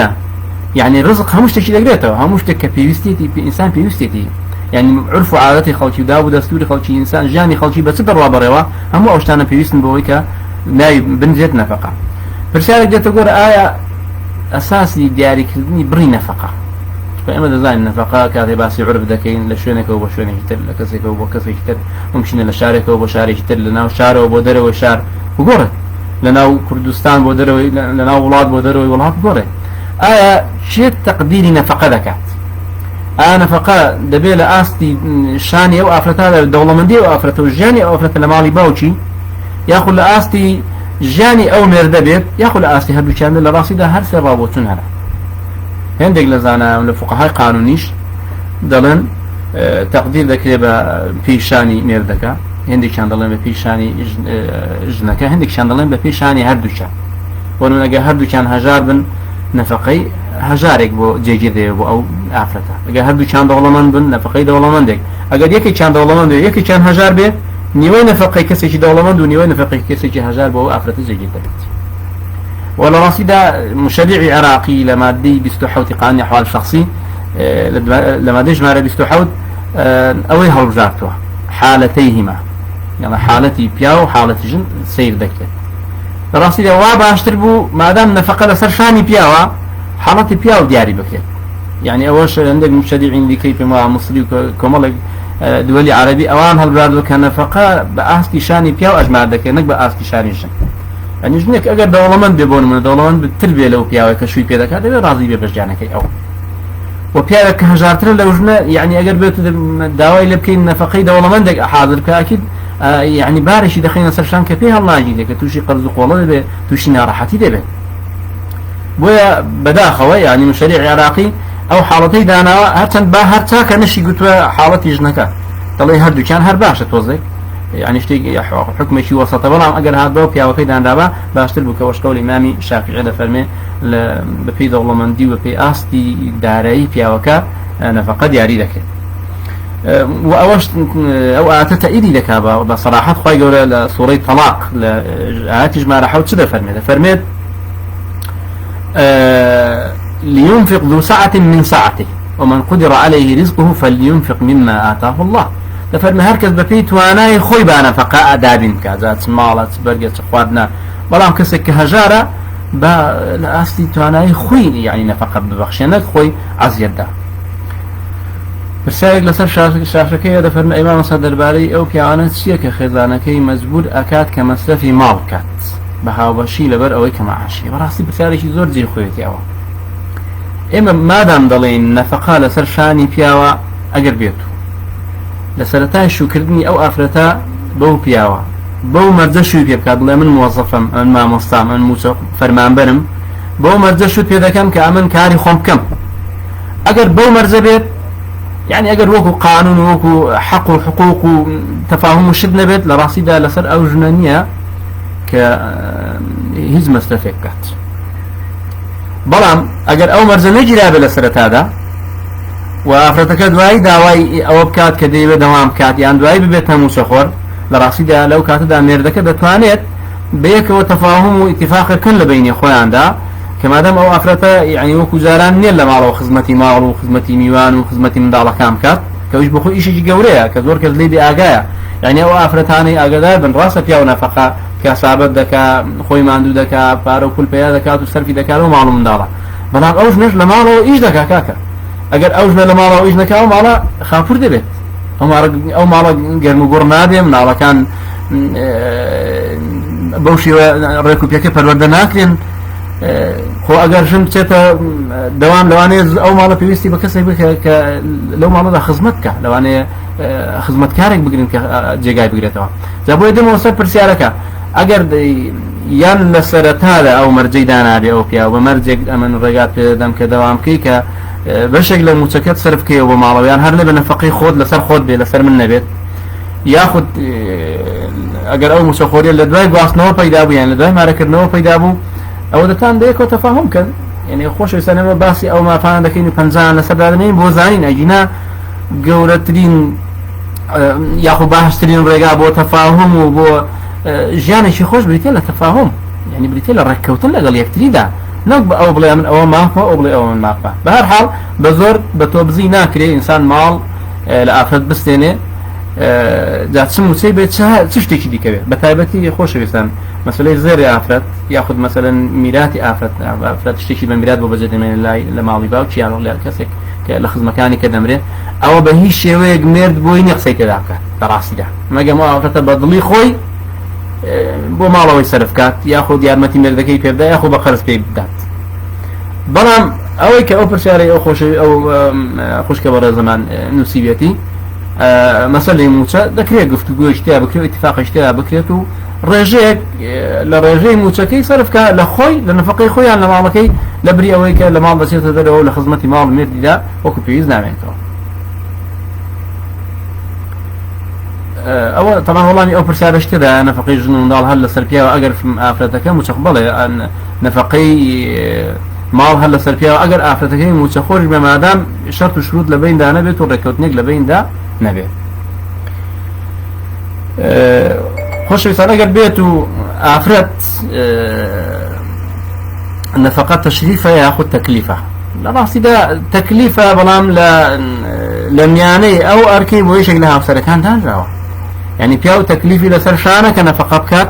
S1: يعني رزق هموش تشي دقريته هموش تك بيوستيتي بإنسان بيوستيتي يعني عرف وعادتي خلشي وداب ودستوري خلشي إنسان جاني خلشي بس در وابروا همو أوشتانا بيوستن بويكا ناي بنزيت نفقة برسالة جاء تقول آية أساسي دياري كردني بري نفقة فإما دزاين النفقة كاتي باسي عرف دكين لشوينك وبشوينك يتر لكسيك وبكسيك يتر ممكن لشارك وبشارك يتر لناو شار وبودر وشار وقورة لناو كردستان بودر لناو ولاد بودر ولاد قورة آية شيء تقديري نفقة ذكات نفقة دبيل آستي شاني أو أفرتها دولة مندي أو أفرته جاني أو أفرته لمالي باوشي يأخذ لآستي جاني أو مردبيت يأخذ لآستي هدو كان لراسي ده هر سر رابطون هلا هندق لزانا لفقهاء قانونيش دلن تقدير ذكري في شاني مردكا هندق كان دلن في شاني جنكا هندق كان دلن في شاني هردو كان ونونا هردو كان هجار بن نفقي هجارك بو جيجي بو او افرتا اگر هر دو چند دولمان بن نفقي دولمان دك اگر یکی چند دولمان دو یکی چند هجار به نیوی نفقي کسی چ دولمان دو نیوی نفقي کسی چ هجار بو افرتا جيجي دبت ولا رصيدا مشرع عراقي لمادي بيستحوت قانون احوال شخصي لما ديش ماره بيستحوت اوي هلبجارتو حالتيهما يعني حالتي بياو حالتي جن سير دكت راسي وا باشتر بو مادام نفقه لسر شاني بياوا حالتي بياو دياري بكيت يعني اولش عندك مشجعين اللي كيف ما مصري كمال دولي عربي اوان هالبلاد كان نفقه باستي شاني بياو اجمع دك نك باستي شاني جن يعني جنك اگر دولمن بيبون من دولمن بالتربيه لو بياو كشوي بيدك هذا راضي ببرجانك او وبياو كهجارتر لو جنا يعني اگر بيت داوي لبكين نفقي دولمن دك حاضر كاكيد يعني بارش دخينا سرشان كفيها الله يجيك توشي قرض قوله به توشي ناراحتي ده بويا بداخوه يعني مشاريع عراقي او حالتي دانا هرتن با هرتا كنشي قلت حالتي جنكا طلعي هردو كان هر باشه توزي يعني اشتي حكم شي وسط بلا اگر هاد بو بيا وكي دان دابا باشتر بو كوش قول امامي الشافعي ده فرمي بفي دولمندي وفي استي داري بيا وكا نفقه دياري دك وأوش أو أتتأيدي لك بصراحة خوي يقول سورة طلاق لآتج ما راح وتصير فرميت لينفق ذو سعة من سعته ومن قدر عليه رزقه فلينفق مما آتاه الله لفرمي هركز بفيت وأنا خوي بانا فقاء دابين كذا مالت برجة خوادنا بلام كسك هجارة بأصلي تواناي خوي يعني نفقة ببخشنك خوي عزيدا برسالك لسر شاشكي هذا فرم إمام صدر باري أو بيعانة سيك خزانكي مزبود أكاد كمصرفي مالكات بهاو بشي لبر أو كمعاشي براسي برسالك زور زير خويتي أوا إما مادام دلين نفقا لسر شاني بياوا أقر بيتو لسرتاي شو كردني أو أفرتا بو بياوا بو مرزا شو بيبكاد من موظفة من ما مصام من موسى فرمان برم بو مرزا شو بيدا كم كأمن كاري خوم كم أقر بو مرزا بيت يعني أجر وكو قانون وكو حق وحقوق وتفاهم وشدنا بيت لراسي دا لسر أو جنانية كهزمة استفكت بلام أجر أو مرزا نجي لابا لسرت هذا وأفرتك دواي داواي أو بكات كديبة دوام كات يعني دواي ببيتها موسخور لراسي دا لو كات دا ميردك دا توانيت بيك وتفاهم واتفاق كل بين إخوان دا كما دام او افرتا يعني وكو زاران نيل لما لو خدمتي مال وخدمتي ميوان وخدمتي من دالا كام كات كويش بخو ايشي قوريا كزور كزلي بي اغايا يعني او افرتاني اغدار بن راسه فيها نفقه كسابت دكا خوي ماندو دكا بارو كل بيا دكا وسرفي دكا لو معلوم من دالا بەڵام ئەوش نەش لە ماڵەوە ئیش دەکا کاکە ئەگەر ئەوش لە ماڵەوە ئیش نەکا و ماڵە خاپور دەبێت ئەو ماڵە گەرم و گوڕ نابێ مناڵەکان بەو شێوە ڕێک و پێکە پەروەردە ناکرێن خۆ ئەگەر ژن بچێتە دەوام لەوانەیە ئەو ماڵە پێویستی بە کەسێک بکە کە لەو ماڵەدا خزمەت بکە لەوانەیە خزمەتکارێک بگرن کە جێگای بگرێتەوە جا بۆیە دەمەوە سەر پرسیارەکە ئەگەر یان لە سەرەتادا ئەو مەرجەی دانابێ ئەو پیا بە مەرجێک ئەمن ڕێگات پێدەم کە دەوام بکەی کە بەشێک لە موچەکەت سەرف بکەیەوە بە ماڵەوەیان هەر لە بە نەفەقەی خۆت لەسەر خۆت بێ لەسەر من نەبێت یاخود ئەگەر ئەو موچەخۆریە لە دوای گواستنەوە پەیدا بوو یان لە دوای مارەکردنەوە پەیدا بوو ئەوە دەتان دەیەکەوە تەفاهم کەن یعنی خۆشەویستان ئێمە باسی ئەو مافانە دەکەین و پەنجان لەسەر دادنین بۆ زانین ئەگینا گەورەترین یاخود باشترین ڕێگا بۆ تەفاهم و بۆ ژیانێکی خۆش بریتێ لە تەفاهم یعنی بریتێ لە ڕێککەوتن لەگەڵ یەکتریدا نەک بە ئەو بڵێ من ئەوە مافە ئەو بڵێ ئەوە من مافە بە هەر حاڵ بە زۆر بە تۆ بزی ناکرێ ئینسان ماڵ لە ئافرەت بستێنێ جا چ موچەی بێت چ شتێکی دیکەوێت بە تایبەتی خۆشەویستان مەسەلەی زێری ئافرەت یاخود مەسەلەن میراتی ئافرەت شتێکی بە میرات بۆ بەجێ دەمێنێت لە ماڵی باوکی یان لە کەسێک کە لە خزمەکانی کە دەمرێت ئەوە بە هیچ شێوەیەک مێرد بۆی نیە قسەی تێدا بکات بەڕاستیدا مەگەم ئەو ئافرەتە بە دڵی خۆی بۆ ماڵەوەی سەرف کات یاخود یارمەتی مێردەکەی پێبدا یاخود بە قەرز پێی بدات بەڵام ئەوەی کە ئەو پرسیارەی ئەو خۆشەوی ئەو خوشکە بەڕێ زەمان نووسیبێتی مەسەلەی موچە دەکرێت گفتوگۆی شتیا بکرێت ئیتفاقی شتیا بکرێت و ڕێژەیەک لە ڕێژەی موچەکەی سەرفکە لە خۆی لە نەفەقەی خۆیان لە ماڵەکەی لە بری ئەوەی کە لە ماڵ دەچێتە دەرەوە لە خزمەتی ماڵ مێردیدا وەکو پێویست نامێنێتەوە ئەوە تەمان وەڵامی ئەو پرسیارە شتێدا نەفەقەی ژن و منداڵ هەر لەسەر پیاوە ئەگەر ئافرەتەکە موچەخ بڵێ نەفەقەی ماڵ هەر لەسەر پیاوە ئەگەر ئافرەتەکەی موچەخۆش بێ مادام شەرت و شروط لە بیندا نەبێت و ڕێککەوتنێک لە بیندا نەبێت خۆشەویستان ئەگەر بێت و ئافرەت نەفەقەت تەشریفە یاخود تەکلیفە لە ڕاستیدا تەکلیفە بەڵام لە میانەی ئەو ئەرکەی بۆ یەکێک لە هاوسەرەکان دانراوە یعنی پیا و تەکلیفی لەسەر شانە کە نەفەقە بکات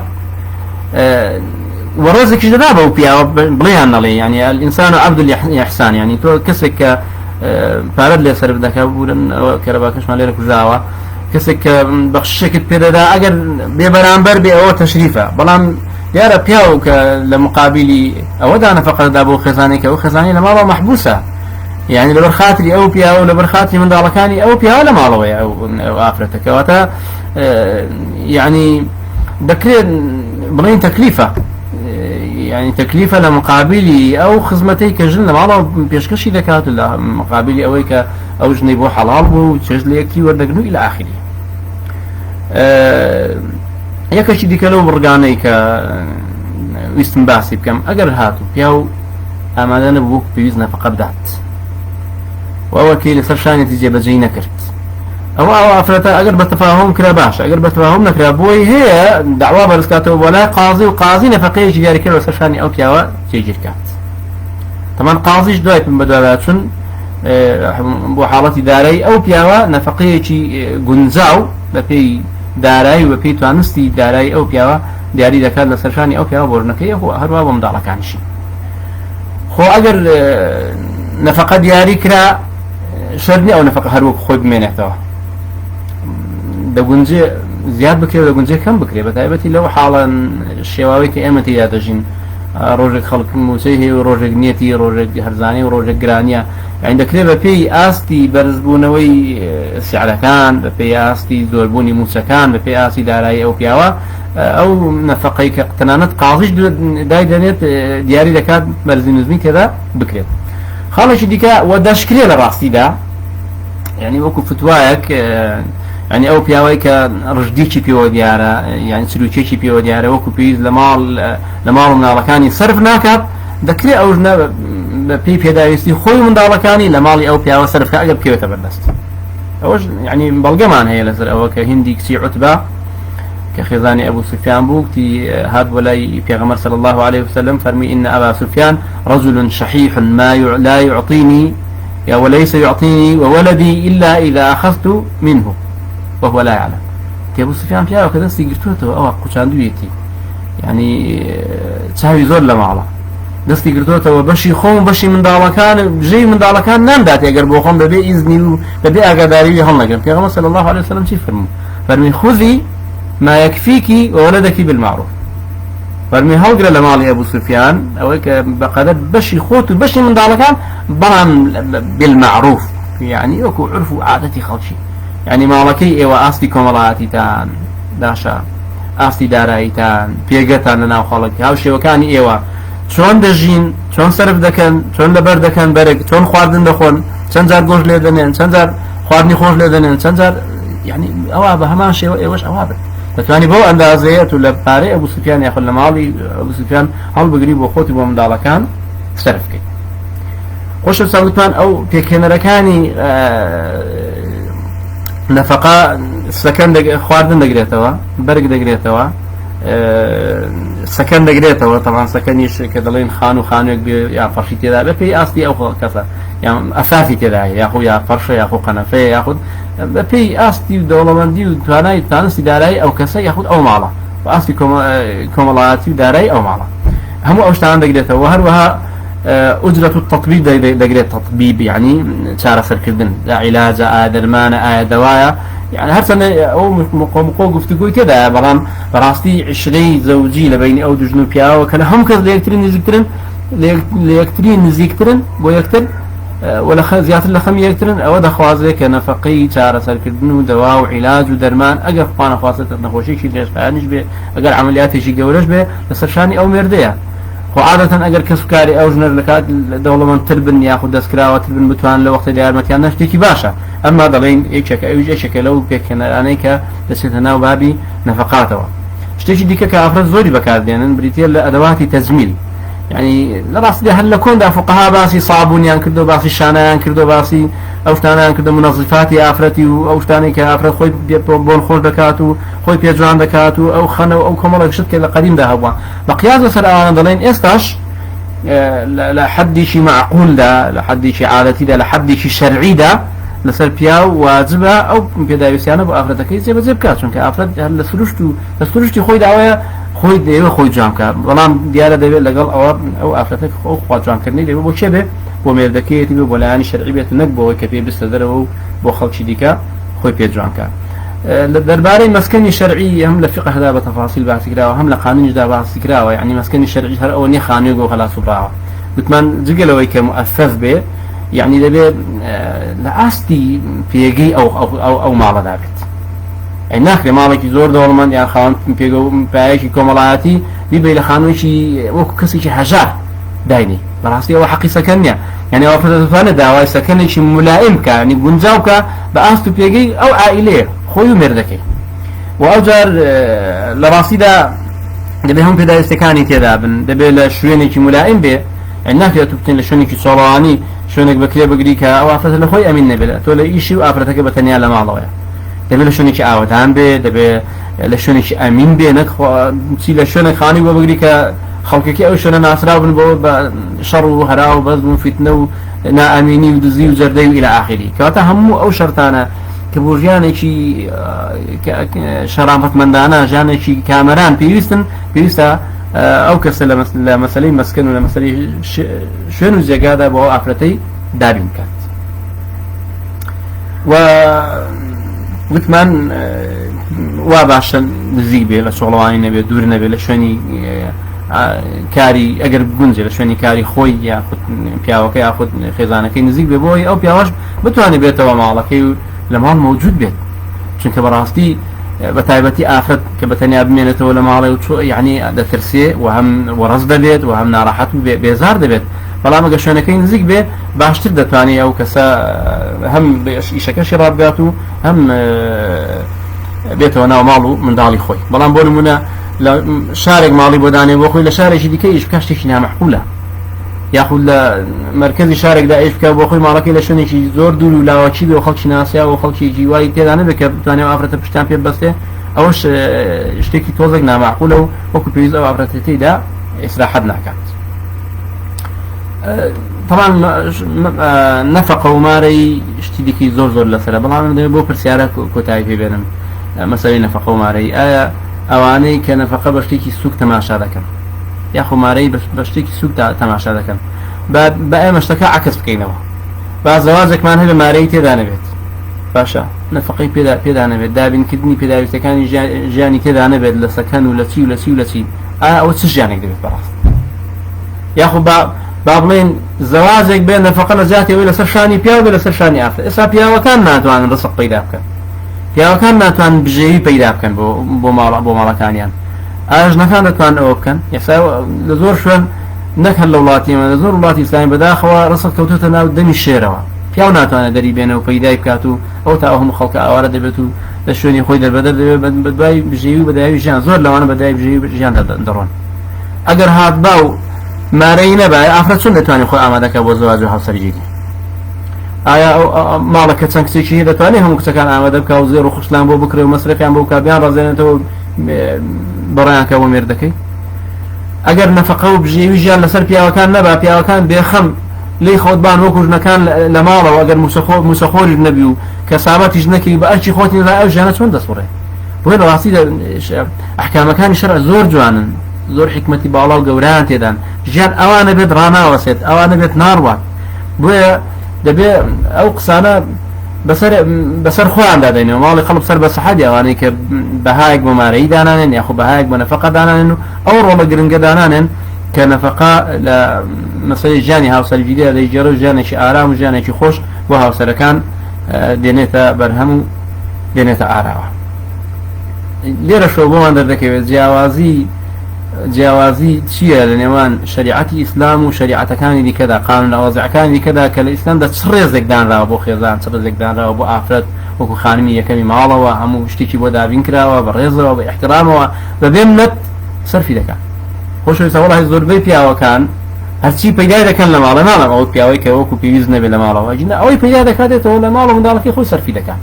S1: وەڕۆزێکیش دەدا بەو پیاوە بڵێیان نەڵێ یعنی ئینسان عەبد الإحسان یعنی تۆ کەسێک کە پارەت لێسەر بدەکە بورن کەرەباکەشمان لێرە کوژاوە کەسێک کە بەخشێکت پێدەدا ئەگەر بێ بەرامبەر بێ ئەوە تەشریفە بەڵام دیارە پیاو کە لە مقابلی ئەوەدا نەفەقەتدا بۆ خێزانێکە ئەو خێزانی لە ماڵەوە مەحبوسە یعنی لەبەر خاتری ئەو پیاوە و لەبەر خاتری منداڵەکانی ئەو پیاوە لە ماڵەوەیە ئەو ئافرەتەکەواتە یعنی دەکرێت بڵین تەکلیفە يعني تكليفة لمقابل أو خزمتي كجن مالا بيشكشي ذكات لا مقابل أويك أو جني بو حلال بو تجلي يكتي وردقنو إلى آخره. يكشي ديك لو برجاني ك ويستنباسي بكم أجر هاتو بياو أمانة بوك بيزنا فقط دات وأول كي لسرشاني تيجي بجينا كرت أو أفرتا أجر بتفاهم كلا باش أجر بتفاهم نكرا بوي هي دعوة برسكاته ولا قاضي وقاضي نفقيه جاري كلا سرشاني أو كياوا تيجي كات طبعا قاضيش دويت من بدلاتشن بو حالتي داري أو كياوا نفقيه شي جنزاو ببي داري وبي توانستي داري أو كياوا داري ذكر لسرشاني أو كياوا بورنكيه هو هروا بمدار كان شيء خو أجر نفقة دياري كرا شرني أو نفقة هروك خود منه دەگونجێ زیاد بکرێ و دەگونجێ کەم بکرێ بەتایبەتی لەو حاڵە شێواوی کە ئێمە تێدا دەژین ڕۆژێک خەڵک موسەی هەیە و ڕۆژێک نیەتی ڕۆژێک هەرزانی و ڕۆژێک گرانیە یعنی دەکرێت بە پێی ئاستی بەرزبوونەوەی سیعرەکان بە پێی ئاستی زۆربوونی موچەکان بە پێی ئاستی دارایی ئەو پیاوە ئەو نەفەقەی کە تەنانەت قاضیش دای دەنێت دیاری دەکات بەرزی نزمی تێدا بکرێت خاڵێکی دیکە وە دەشکرێ لە ڕاستیدا یعنی وەکو فتوایەک يعني أو بياوي كرجديشي بيو ديارة يعني سلوكيشي بيو ديارة وكو بيز لمال من دالكاني صرف ناكب ذكري أو جنا بي بيدايستي خوي من دالكاني لمالي أو بياوي صرف كأجب كيو تبرست أوج يعني بلجمان هي لسر أو كهندي كسي عتبة كخزاني أبو سفيان بوكتي هاد ولاي بيغمر صلى الله عليه وسلم فرمي إن أبا سفيان رجل شحيح لا يعطيني وليس يعطيني وولدي إلا إذا أخذت منه وهو لا يعلم أبو سفيان فيها وكذا استيقرتوته أو قشاندويتي يعني تساوي زور لما على دەستی گرتوتەوە بەشی خۆم بەشی منداڵەکان ژەی منداڵەکان نامدات ئەگەر بۆ خۆم بەبێ ئیزنی و بەبێ ئاگاداری هەڵنەگرم. پێغەمبەر صلی الله عليه وسلم چی فەرمووی خذي ما يكفيك وولدك بالمعروف. فەرمی هەڵگرە لە ماڵی ئەبوو سوفیان ئەوەی کە بەقەدەر بەشی خۆت و بەشی منداڵەکان بەڵام بالمعروف، یعنی وەکو عرف و عادەتی خەڵکی، یعنی ماڵەکەی ئێوە ئاستی کۆمەڵایەتیتان داشا، ئاستی داراییتان پێگەتان لە ناو خەڵکی، هاوشێوەکانی ئێوە چۆن دەژین، چۆن سەرف دەکەن، چۆن لەبەر دەکەن بەرێک، چۆن خواردن دەخۆن، چەند جار گۆشت لێ دەنێن، چەند جار خواردنی خۆش لێ دەنێن، چەند جار، یعنی ئەوە بە هەمان شێوە ئێوەش ئەوە بێت دەتوانی بۆ ئەندازەیەت و لە پارەی ئەبوو سوفیان یاخود لە ماڵی ئەبوو سوفیان هەڵبگری بۆ خۆتی بۆ منداڵەکان سەرف بکەیت. خۆشە ساوتمان ئەو پێکهێنەرەکانی نەفەقا سەکەن خواردن دەگرێتەوە، بەرگ دەگرێتەوە، سەکەن دەگرێتەوە، تەمان سەکەنیش کە دەڵێن خان و خانوێک بێ یا فەرشی تێدا بێ پێی ئاستی ئەو کەسە یا ئەساسی تێدا یاخود یا فەرشە یاخود قەنەفەیە یاخود بە پێی ئاستی و دەوڵەمەندی و توانای تانستی دارایی ئەو کەسە یاخود ئەو ماڵە بە ئاستی کۆمەڵایەتی و دارایی ئەو ماڵە هەموو ئەو شتان دەگرێتەوە. هەروەها ئوجرەت التطبیب دەگرێت تطبیب، یعنی چارەسەرکردن، عیلاجە، ئایا دەرمانە، ئایا دەوایە، يعني هرسنا أو مقو گفتگوی تدا بەڵام بەڕاستی عشرەی زەوجی لە بینی ئەو دوژن و پیاوە کە لە هەم کەس لە یەکترین نزیکترن بۆ یەکتر ولا زیاتر لە خەم یەکترن، ئەوە دەخوازێت کە نەفەقەی چارەسەرکردن و دەوا و عیلاج و دەرمان ئەگەر خوانە خواستە نەخۆشیێکی درێژخایانیش بێ، ئەگەر عملیاتێکی گەورەش بێ لەسەر شانی ئەو مێردەیە. خۆ عادەتەن ئەگەر کەسوکاری ئەو ژنەر لە کات دەوڵەمەندتر بن یاخود دەستکراوەتر بن بتوان لە وەختی یارمەتیان شتێکی باشە، ئەمما دەڵێن یەکێکە ئەویش یەکێکە لەو پێکهێنەرانەی کە دەچێتە ناو بابی نەفەقاتەوە. شتێکی دیکە کە ئافرەت زۆری بەکاردێنن بریتە لە ئەدەواتی تەجمیل، یعنی لە ڕاستیدا هەر لە کۆندا فوقەها باسی صابونیان کردو، باسی شانایان کردو، باسی ئەو شتانیان کردو منەظیفاتی ئافرەتی و ئەو شتانەی کە ئافرەت خۆی بۆن خۆش دەکات و خۆی پێجوان دەکات و ئەو خەنە و ئەو کۆمەڵێک شت کە لە قەدیمدا هەبووە. بەقیاس لەسەر ئەوانە دەڵێن ئێستاش لە حەدێکی معقولدا، لە حەدێکی عادەتیدا، لە حەدێکی شەرعیدا لەسەر پیا و واجبە ئەو پێداویستیانە بۆ ئافرەتەکەی جێبەجێ بکات، چونکە ئافرەت لە سروشتی خۆی داوایە خۆی دەیەوە خۆی جوان بکات، بەڵام دیارە دەبێت لەگەڵ ئەو ئافرەتە ئەو خوا جوانکردنی دەبێت بۆ چێ بێ، بۆ مێردەکەیەتی بێ، بۆ لایانی شەرعی بێت، نەک بۆەوەی کە پێ بستە دەرەوە و بۆ خەڵکی دیکە خۆی پێ جوانکات. لە دەربارەی مەسکەنی شەرعی هەم لە فقهدا بە تەفاصیل باسی کراوە، هەم لە قانونیشدا باسی کراوە، یعنی مەسکەنی شەرعی هەر ئەوە نیە خانوویەک و خەلاص و باوە بتمان جگەلەوەی کە مؤسس بێ، یعنی دەبێت لە ئاستی پێگەی ئەو ماڵەدا بێت. ناکرێ ماڵێکی زۆر دەوڵەمەند یان خاوەن پێگە و پایەکی کۆمەڵایەتی بیبێ لە خانوویەکی وەکو کەسێکی هەژار داینی، بەڕاستی ئەوە حەقی سەکەن نییە، یعنی ئەوە دەتوانێت داوای سەکەنێکی مولائم بکە، یعنی گونجاو بکە بە ئاست و پێگەی ئەو عائیلەیە خۆی و مێردەکەی. و ئەو جار لە ڕاستیدا دەبێت هەم پێداویستەکانی تێدا بن، دەبێت لە شوێنێکی مولائم بێ، ناکرێت تو بتین لە شوێنێکی چۆڵەوانی شوێنێک بەکرێ بگری کە ئەو ئافرەتە لە خۆی ئەمین نەبێت، تۆ لە ئیشی و ئافرەتەکە بەتەنیا لە ماڵەوەیە. دەبێت لە شوێنێکی ئاوەدان بێ، دەبێت لە شوێنێکی ئەمین بێ، نەک چی لە شوێنێک خانی بۆ بگری کە خەڵکێکی ئەو شوێنە ناسراو بن بۆ بە شەڕ و هەرا و بەزم و فیتنە و نائەمینی و دزی و جەردەی و ئیلە ئاخری، کەواتە هەموو ئەو شەرتانە کە بۆ ژیانێکی شەرامەتمەندانە، ژیانێکی کامەران پێویستە ئەو کەسە لە مەسەلەی مەسکن و لە مەسەلەی شوێن و جێگادا بۆ ئافرەتەی دابین بکات. و وتمان وا باشە نزیک بێ، لە شۆڵەوانی نەبێت، دوور نەبێت، لە شوێنی کاری ئەگەر گونجێ لە شوێنی کاری خۆی یاخود پیاوەکە یاخود خێزانەکەی نزیک بێ، بۆی ئەو پیاوەش بتوانێت بێتەوە ماڵەکەی و لە ماڵ مەوجود بێت، چونکە بەڕاستی بە تایبەتی ئافرەت کە بەتەنیا بمێنێتەوە لە ماڵی و یعنی دەترسێ و هەم وەڕەز دەبێت و هەم ناڕەحەت و بێزار دەبێت، بەڵام ئەگەر شوێنەکەی نزیک بێ باشتر دەتوانێت ئەو کەسە هەم ئیشەکەشی ڕابگات و هەم بێتەوە ناو ماڵ و منداڵی خۆی. بەڵام بۆ نمونە لە شارێک ماڵی بۆ دانێ بۆ خۆی لە شارێکی دیکە ئیش بکە شتێکی نامەحقولە، یاخود لە مرکزی شارێکدا ئیش بکە بۆ خۆی ماڵەکەی لە شوێنێکی زۆر دوور و لاواچی بێ و خەڵکی ناسیا و خەڵکی جیواری تێدا نەبێت کە بتوانێت ئافرەتە پشتیان پێ ببەستێ، ئەوەش شتێکی تۆزێک نامەحقولە و وەکو پێویست ئەو ئافرەتەکەیدا ئیسراحەت ناکات. طبعا نەفەقە و مارەی شتی دیکەی زۆر لەسەرە، بەڵام بۆ پرسیارە کۆتایی پێ بێنم مەسەلەی نەفەقە و مارەی، ئایا ئەوانەی کە نەفەقە بە شتێکی سووک تەماشا دەکەن یاخو مارەی بە شتێکی سوک تەماشا دەکەن بە ئێمە شتەکە عکس بکەینەوە با زەواجێکمان هەیە مارەی تێدا نەبێت باشە نەفەقەی پێدا نەبێت دابینکردنی پێداویستەکانی ژیانی تێدا نەبێت لە سەکەن و لە چی و لە چی و لە چی ئەوە چ ژیانێک دەبێت بەڕاست یاخو با بڵێن زەواجێک بێت نەفەقە لە جاتێەوەی لەسەر شانی پیاو بێت لەسەر شانی ئافرەت ئێستا پیاوەکان ناتوانن ڕزق پەیدا بکەن پیاوەکان ناتوانن بژێوی پەیدا بکەن بۆ ماڵەکانیان ئاژنەکان دەتوان ئەوە بکەن ئێستا لە زۆر شوێن نەکەن لە وڵاتیمە لە زۆر وڵاتی ئیسلامی بەداخەوە ڕزق کەوتوتە ناو دەمی شێرەوە پیاو ناتوانێت دەری بێنەوە پەیدای بکات و ئەو تا هەموو خەڵکە ئاوارە دەبێت و لە شوێنی خۆی دەربەدەر دەبێت بە دوای بژێوی بەداوی ژیان زۆر لەوانە بەدای بژێوی ژیان دەڕۆن ئەگەر هات باو مارەی نەبای ئافرەت چۆن دەتوانێت خۆی ئامادەکە بۆ زەواج و هاوسەرگیری ئایا ماڵەکە چەند کچێکی هەیە دەتوانێت هەموو کچەکان ئامادە بکە و زێر و خوشتیان بۆ بکرێ و مەسرەفیان بۆ کابیان ڕازێنێتەوە بەڕیانکە بۆ مێردەکەی ئەگەر نەفەقە و بژێوی ژیان لەسەر پیاوەکان نەبا پیاوەکان بێخەم لی خۆتبان وەکو ژنەکان لە ماڵەوە ئەگەر موسەخۆریش نەبی و کەسابەتیش نەکەی بە ئەرچی خۆتی نەدا ئەو ژیانە چۆن دەسوڕێ بۆیە لە ڕاستی ئەحکامەکانی شەرع زۆر جوانن زۆر حکمەتی باڵا و گەورەیان تێدان ژیان ئەوانە بێت ڕناوەسێت ئەوانە بێت ناڕوات بۆیە دەبێت ئەو قسانە بەسەر خۆیان دادەینەوە ماڵی خەڵک سەر بە سەحەدی ئەوانەی کە بەهایەک بۆ مارەی دانانێن یاخو بەهایەک بۆ نەفەقە دانانێن و ئەو ڕۆڵە گرنگە دانانێن کە نەفەقە لە مەسەلەی ژیانی هاوسەرگیریدا دەیگێڕێ و ژیانێکی ئارام و ژیانێکی خۆش بۆ هاوسەرەکان دێنێتە بەرهەم و دێنێتە ئاراوە لێرە شۆ بۆمان دەردەکەوێت جیاوازی چییە لە نێوان شریعەتی ئیسلام و شریعەتەکانی دیکەدا قانون ئەوازعەکانی دیکەدا کە لە ئیسلامدا چ ڕێزێک دانراوە بۆ خێزان چ ڕێزێک دانراوە بۆ ئافرەت وەکو خانمی یەکەمی ماڵەوە هەموو شتێکی بۆ دابین کراوە بە ڕێزەوە بە احترامەوە بەبێ منەت سەرفی دەکات خۆشەویستە وەڵاهی زۆربەی پیاوەکان هەرچی پەیدای دەکەن لە ماڵە ناڵم ئەو پیاوەی کە وەکو پێویست نەبێت لە ماڵەوە جنە ئەوەی پەیدا دەکاتێتەوە لە ماڵە منداڵەکەی خۆی سەرفی دەکات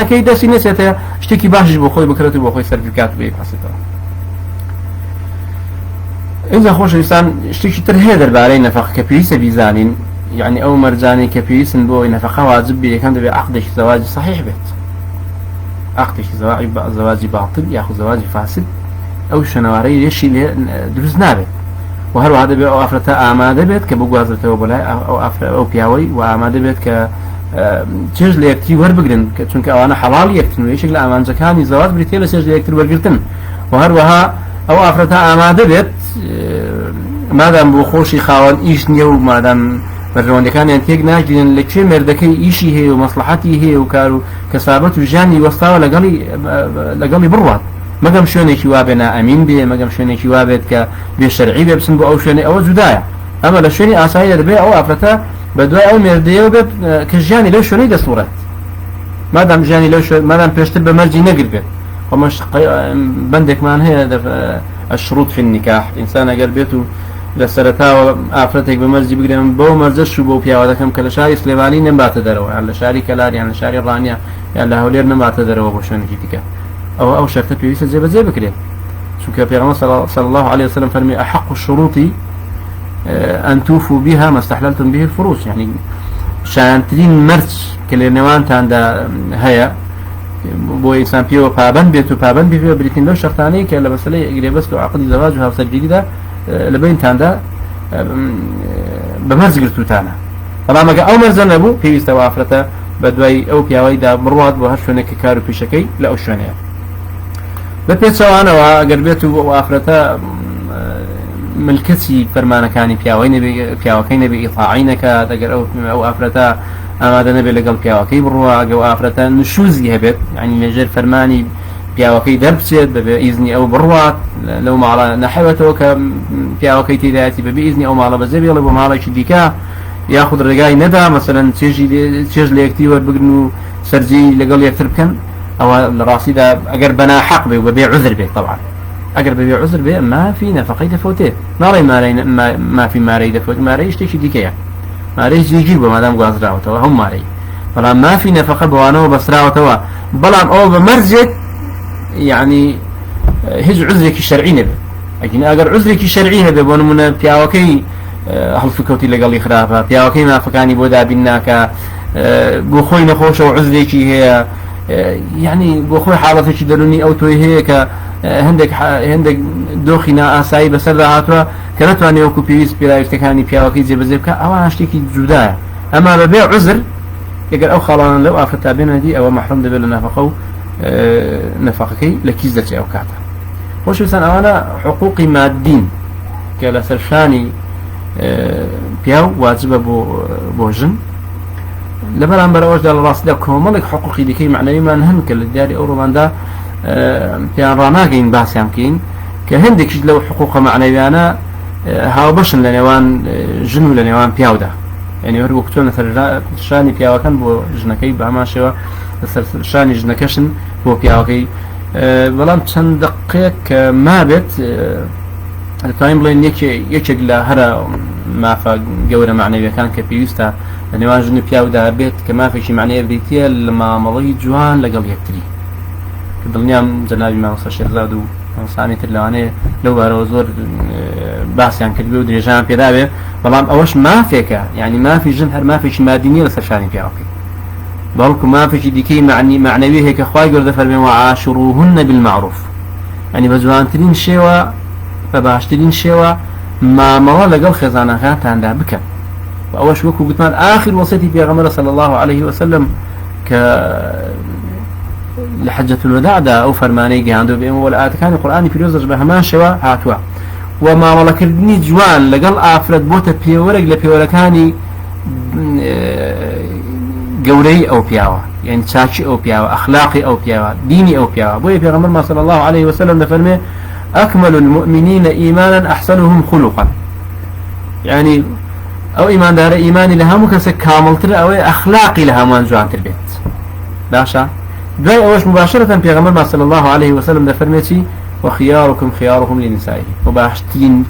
S1: کەی دەستی نێسێتە شتێکی باشش بۆ خۆی بکرێت و بۆ خۆی سەرفیکات بێ پاسێتەوە اینجا خۆشەویستان شتێکی تر هەیە دەربارەی نەفەق کە پێویستە بیزانین یعنی ئەو مەرجانەی کە پێویستن بۆ نەفەقە واجب بێ یەکەم دەبێت عەقدێکی زەواجی صحیح بێت عەقدێکی زەواجی باطل یاخو زەواجی فاسد ئەو شەنەوارەی لێشی لێ دروست نابێت و هەروەها دەبێت ئەو ئافرەتە ئامادە بێت کە بگوازێتەوە بۆ لای ئەو پیاوەی و ئامادە بێت کە چێژ لە یەکتری وەربگرن چونکە ئەوانە حەڵاڵ یەکتن و یەکێک لە ئامانجەکانی زەواج بریتێ لە چێژ لە یەکتر وەرگرتن و هەروەها ئەو ئافرەتە ئامادە بێت مادام بۆ خۆشی خاوەن ئیش نییە و مادام بەرژەوەندەکانیان تێک ناگیرن لە کوێ مێردەکەی ئیشی هەیە و مەسلحەتی هەیە و کار و کەسابەت و ژیانی وەستاوە لەگەڵی بڕوات مەگەم شوێنێکی وابێ نائەمین بێ مەگەم شوێنێکی وابێت کە بێ شەرعی بێ بچن بۆ ئەو شوێنێ ئەوە جودایە ئەمە لە شوێنی ئاسایی دەبێت ئەو ئافرەتە بە دوای ئەو مێردەیەوە بێت کە ژیانی لەو شوێنەی دەسوڕێت مادام ژیانی لەو مادام پێشتر بە مەرجی نەگر بێت خۆمەش بەندێکمان هەیە الشروط في النكاح ئینسان ئەگەر بێت و لە سەرەتاوە ئافرەتێک بە مەرجی بگرێن بۆ مەرجەش و بۆ پیاوە دەکەم کە لە شاری سلێمانی نەمباتە دەرەوە یان لە شاری کەلار یان لە شاری ڕانیا یان لە هەولێر نەمباتە دەرەوە بۆ شوێنێکی دیکە ئەو شەرتە پێویستە جێبەجێ بکرێت چونکە پێغەمبەر صلى الله عليه وسلم فەرمی أحق الشروط أن توفوا بها ما استحللتم به الفروج يعني شانترين مرج كل نوان تاندا هيا بۆ ئینسان پێوە پابەند بێت و پابەند بێ بریتین لەو شەرتانەی کە لە مەسەلەی ئەگرێبەست و عەقدی زەواج و هاوسەرگیریدا لە بینتاندا بە مەرج گرتوتانە بەڵام ئەگە ئەو مەرجە نەبوو پێویستە ئافرەتە بە دوای ئەو پیاوەیدا بڕوات بۆ هەر شوێنێکی کار و پیشەکەی لە ئەو شوێنەیە بە پێچەوانەوە ئەگەر بێت و ئافرەتە ملکەتی فەرمانەکانی پیاوەکەی نەبێ ئیطاعی نەکات ئەگەر ئەو ئافرەتە ئامادە نەبێت لەگەڵ پیاوەکەی بڕوە ئەگە ئافرەتە نشوزی هەبێت ینی لەژێر فەرمانی پیاوەکەی دەربچێت بەبێ ئیزنی ئەو بڕوات لەو ماڵە نەحەوێتەوە کە پیاوەکەی تێدایەتی بەبێ ئیزنی ئەو ماڵە بەجێ بێڵێ بۆ ماڵێکی دیکە یاخود ڕێگای نەدا مەسەلەن چێژ لە یەکتی وەربگرن و سەرجی لەگەڵ یەکتر بکەن ئەوە لە ڕاستیدا ئەگەر بەناحەق بێ و بەبێ عوزر بێت طبعا ئەگەر بەبێ عوزر بێ مافی نەفەقەی دەفەوتێ ناڵێ مافی مارەی دەفەوت مارەی شتێکی دیکەیە مارەی جێگیر بۆ مادام گوازراوەتەوە هەموو مارەی بەڵام مافی نەفەقە بەوانەوە بەسراوەتەوە بەڵام ئەوە بە مەرجێک یعنی هیچ عوزرێکی شەرعی نەبێت ئەگەر عوزرێکی شەرعی هەبێ بۆ نمونە پیاوەکەی هەڵسوکەوتی لەگەڵی خراپە پیاوەکەی مافەکانی بۆ دابین ناکە بۆ خۆی نەخۆشە و عزلێکی هەیە یعنی بۆ خۆی حاڵەتێکی دەرونی ئەو تۆی هەیە کە هەندێک دۆخی نائاسایی بەسەردا هاتووە کە نەتوانێت وەکو پێویست پێداویستەکانی پیاوەکەی جێبەجێ بکە ئەوان شتێکی جودایە ئەما بەبێ عزر ئەگەر ئەو خاڵانە لەو ئافرەتا بێنەدی ئەوە مەحروم دەبێت لە نافەقە و نەفەقەکەی لە کیس دەچێت ئەو کاتە خۆشویستان ئەوانە حقوقی مادین کە لەسەر شانی پیاو واجبە بۆ ژن لە بەرامبەر ئەوەشدا لە ڕاستیدا کۆمەڵێک حقوقی دیکەی معنەویمان هەن کە لە دیاری ئەو ڕۆماندا پیان ڕاناگەین باسییان بکەین کە هەندێکیش لەو حقوقە معنەویانە هاوبەشن لە نێوان ژن و لە نێوان پیاودا یعنی وەرە وەکو تۆ لەسەر شانی پیاوەکان بۆ ژنەکەی بە هەماشەوە لەسەر شانی ژنەکەشن بۆ پیاوەکەی بەڵام چەند دقەیەک کە مابێت دەتوانین بڵێن یەکێک لە هەرە مافە گەورە معنەویەکان کە پێویستە لە نێوان ژن و پیاودا بێت کە مافێکی معنەیە بریتە لە مامەڵەی جوان لەگەڵ یەکتری کە دڵنیام جەنابی مامۆستا شێرزاد و مامۆستانی تر لەوانەیە لەو بارەوە زۆر باسییان کردبێ و درێژان پێداوێ بەڵام ئەوەش مافێکە یعنی مافی ژن هەر مافێکی مادینیە لەسەر شانی پیاوەکەی بەڵکو مافێکی دیکەی معنەوی هەیە کە خوای گەوردە فەرمێ وعاشروهن بالمعروف یعنی بە جوانترین شێوە بە باشترین شێوە مامەوە لەگەڵ خێزانەکانتاندا بکەن و ئەوەش وەکو گوتمان آخر وەسەتی پێغەمبەر صلی الله عليه وسلم کە لە حەجەت الوداعدا ئەو فەرمانەی گەیاندووە بێمە وە لە ئاەتەکانی قورئانی پیرۆزەش بە هەمان شێوە هاتووە و مامەڵەکردنی جوان لەگەڵ ئافرەت بۆتە پێوەرێک لە پێوەرەکانی گەورەی ئەو پیاوە یعنی چاچی ئەو پیاوە ئەخلاقی ئەو پیاوە دینی ئەو پیاوە بۆیە پێغەمبەر صلی الله عليه وسلم دەفەرمێ أكمل المؤمنين إيمانا أحسنهم خلقا يعني أو إيمان دار إيماني لها مكسر كامل تر أو أخلاقي لها منجوان تربيت باشا داي أوش مباشرة پیغمبر صلى الله عليه وسلم دفرميتي وخياركم خيارهم لنسائه وباشترين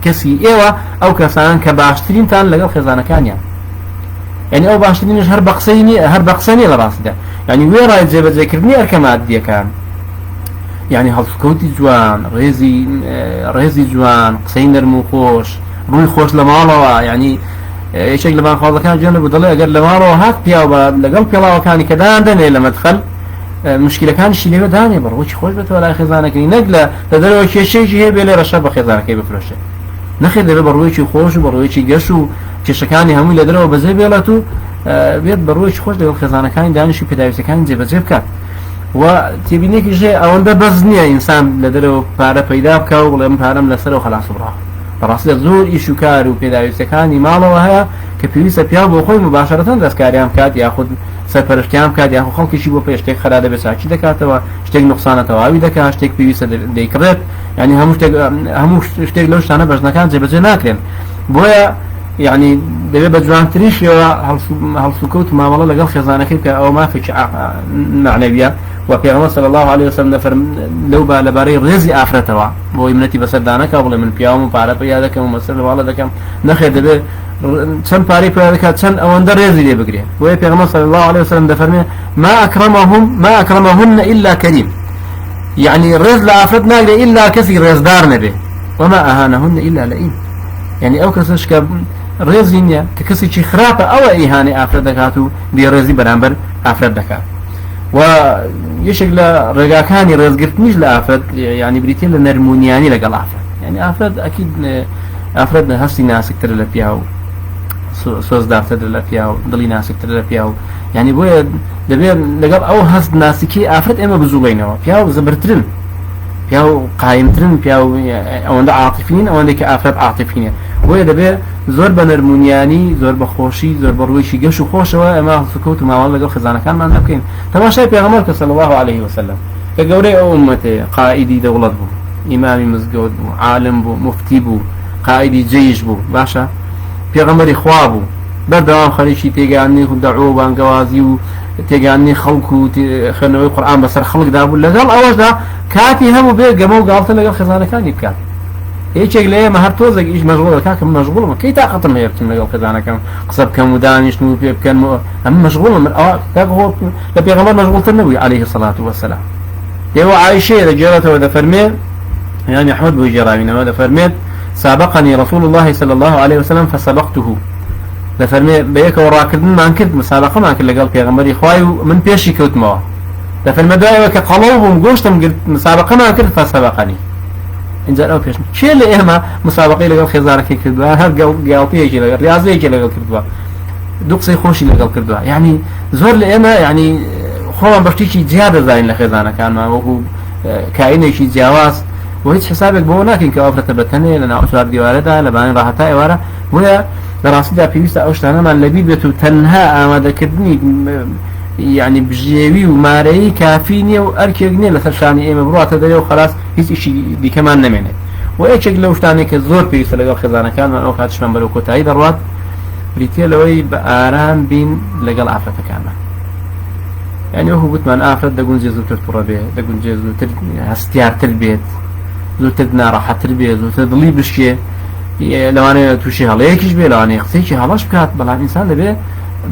S1: كسي إيوة أو كسان كباشترين تان لقل خزانة كانيا يعني أو باشترينش هر بقسيني لراسده يعني وين رايد زي بذكرني أركمات دي كان يعني هەڵسوکەوتی جوان ڕێزی جوان قسەی نەرم و خۆش ڕووی خۆش لە ماڵەوە یعنی یەکێک لە بانخوازەکان جێنە بوو دەڵێ ئەگەر لە ماڵەوە هات پیاوە لەگەڵ پێڵاوەکانی کە دانێ لە مەدخەل مشکلەکانیشی لێوە دانێ بەڕۆکی خۆش بێتەوە لای خێزانەکەی نەک لە دەرەوە کێشەیەکی هەیە بێ لێ ڕەشە بە خێزانەکەی بفرۆشێ نەخێر دەبێت بەڕۆیەکی خۆش و بەڕۆیەکی گەش و کێشەکانی هەمووی لە دەرەوە بەجێ بێڵێت و بێت بەڕۆیەکی خۆش لەگەڵ خێزانەکانی دانیش و پێداویستەکانی جێبەجێ بکات و تێبینێکی ژێ ئەوەندە بەز نییە ئینسان لە دەرەوە پارە پەیدا بکە و بڵێم پارەم لەسەر و خەلاص بڕا بەڕاستیدا زۆر ئیش و کار و پێداویستەکانی ماڵەوە هەیە کە پێویستە پیا بۆ خۆی مباشرەتەن دەستکاریان بکات یاخود سەرپەرشتیان بکات یاخود خەڵکیشی بۆ پێ شتێک خەرا دەبێت چاکی دەکاتەوە شتێک نوقسانە تەواوی دەکات شتێک پێویستە دەیکڕێت یعنی هەموو شتێک لەو شتانە بەژنەکان جێبەجێ ناکرێن بۆیە یعنی دەبێت بە جوانترین شێوە هەڵسوکەوت و مامەڵە لەگەڵ خێزانەکەی بکە ئەوە مافێکی معنەویە و پیغمبر صلی الله عليه وسلم نفر لو با لبارەی ڕێزی ئافرەتەوە بۆی منەتی بەسەردانەکە بڵێ من پیاوم و پارە پیا دەکەم و مەسەر واڵە دەکەم نەخێر دەبێت چەند پارەی پیا دەکات چەند ئەوەندە ڕێزی لێ بگرێ بۆیە پیغمبر صلی الله عليه وسلم دەفەرمێ ما أكرمهن إلا كريم يعني ڕێز لە ئافرەت ناگرێ إلا کەسی ڕێزدار نەبێ وما أهانهن إلا لئیم يعني ئەو کەسش کە ڕێزی نییە کە کەسێکی خراپە ئەوە ئیهانەی ئافرەت دەکات و بێڕێزی بەرامبەر ئافرەت دەکات و یەکێک لە ڕێگاکانی ڕێزگرتنیش لە ئافرەت یعنی بریتێ لە نەرمونیانی لەگەڵ ئافرەت یعنی ئافرەت ئەکید ئافرەت هەستی ناسکتر لە پیا و سۆزدارتر لە پیا و دڵی ناسکتر لە پیا و یعنی بۆیە دەبێت لەگەڵ ئەو هەست ناسکی ئافرەت ئێمە بزوڵێنەوە پیا و زەبرترن پیا و قایمترن پیا و ئەوەندە عاتیفین ئەوەندە کە ئافرەت عاتیفینە بۆیە دەبێت زۆر بە نەرمونیانی زۆر بە خۆشی زۆر بە ڕوویشی گەش و خۆشەوە ئەمە هەڵسوکەوت و ماوەڵ لەگەڵ خێزانەکانمان بکەین تەماشای پێغەمبەر کە صلی الله عليه وسلم کە گەورەی ئەو ئومەتێ قائیدی دەوڵەت بوو ئیمامی مزگەوت بوو عالم بوو مفتی بوو قائیدی جەیش بوو باشە پێغەمبەری خوا بوو بەردەوام خەریکی تێگەیاندنی و دەعوە و بانگەوازی و تێگەیاندنی خەڵک و خوێندنەوەی قورئان بەسەر خەڵکدا بوو لەگەڵ ئەوەشدا کاتی هەموو بێ گەمە و گاڵتە لەگەڵ خێزانەکانی بکات هیچێک لە ئێمە هەر تۆزێک ئیش مەشغوڵە کاکەم مەشغوڵمە کەی تاقەتم هەیە بچم لەگەڵ خێزانەکەم قسە بکەم و دانیشتن و پێ بکەن ئەمە مەشغوڵم لە پێغەمبەر مەشغوڵتر نەبووی عليه الصلاة والسلام ئێوە عایشەیە دەگێڕێتەوە دەفەرمێ یانی ئەحمەد بۆی گێڕاوینەوە دەفەرمێت سابقني رسول الله صلى الله عليه وسلم فسبقته لفرمي بيك وراكدن ما انكرت مسابقة ما انكر لقال بيغمبري خواي من بيشي كوتموا لفرمي دعي وك قلوبهم قوشتم قلت مسابقة ما انكرت فسبقني إن جاء بيش شيء اللي إهما مسابقة لقال خزارك كردوا هر قالطية كي لقال رياضية كي لقال كردوا دوقسي خوشي لقال كردوا يعني زور لإما يعني خوما بشتيشي زيادة زاين لخزانة كان ما وهو كائنه شي جواز وهيك حسابك بو لكن كأفرة بتني لنا أسوار ديواردا لبعين راحتا إوارا ويا لراسيدا بيوستا أوشتانا من لبيد بيتو تنها آماده كردني يعني بجيوي وماري كافيني وأركيقني لثرشاني إيما بروعة دليل وخلاص هيك إشي دي كمان نمينه وإيش لو شتاني كزور بيوستا لقال خزانة كان من أوقاتش من بلوكو تايد الروات بريتيا لوي بآرام بين لقال عفرة كامل يعني هو بتمن آفرد دقون جزء تربيه دقون جزء هستيار تربيت زو تدنا راحة تربية زو تضلي بشيء لو أنا توشي هلاكش بيه لو أنا يخسيش هلاش بكات بلا الإنسان لبيه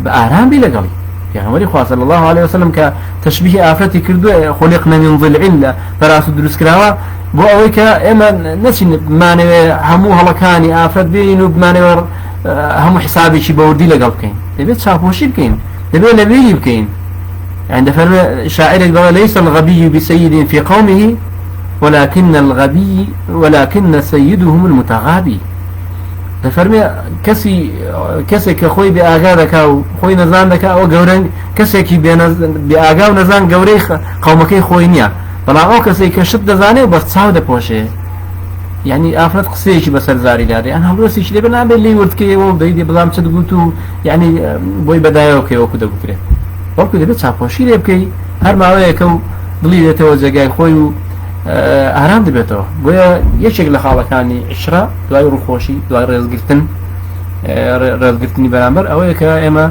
S1: بآرام بيه لقالي يعني ولي خواه صلى الله عليه وسلم كتشبيه آفرتي كردو خلقنا من ضلع فراسو دروس كراوا بو أويك إما نسي بماني همو هلكاني آفرد بينو بماني همو حسابي شي بوردي لقال بكين لبيه شافوشي بكين لبيه نبيه بكين عند فرم شاعر قال ليس الغبي بسيد في قومه ولكن سيدهم المتغابي دفرمي كسي كخوي بآغا أو خوي نزان دكا أو جورن كسي كي بآغا ونزان جوري قومكي خوينيا طلع أو كسي كشد زاني بس تصاود بوشه يعني آفرت قصيش بسر زاري داري أنا هلوسي شدي بنا باللي ورتكي وبديدي بلام تدقوتو يعني بوي بدايوكي وكذا بكره وەکو دەبێت چاپۆشی لێ بکەی هەر ماوەیەکە و دڵی دێتەوە جێگای خۆی و ئارام دەبێتەوە بۆیە یەکێک لە خاڵەکانی عشرە دوای ڕووخۆشی دوای ڕێزگرتنی بەرامبەر ئەوەیە کە ئێمە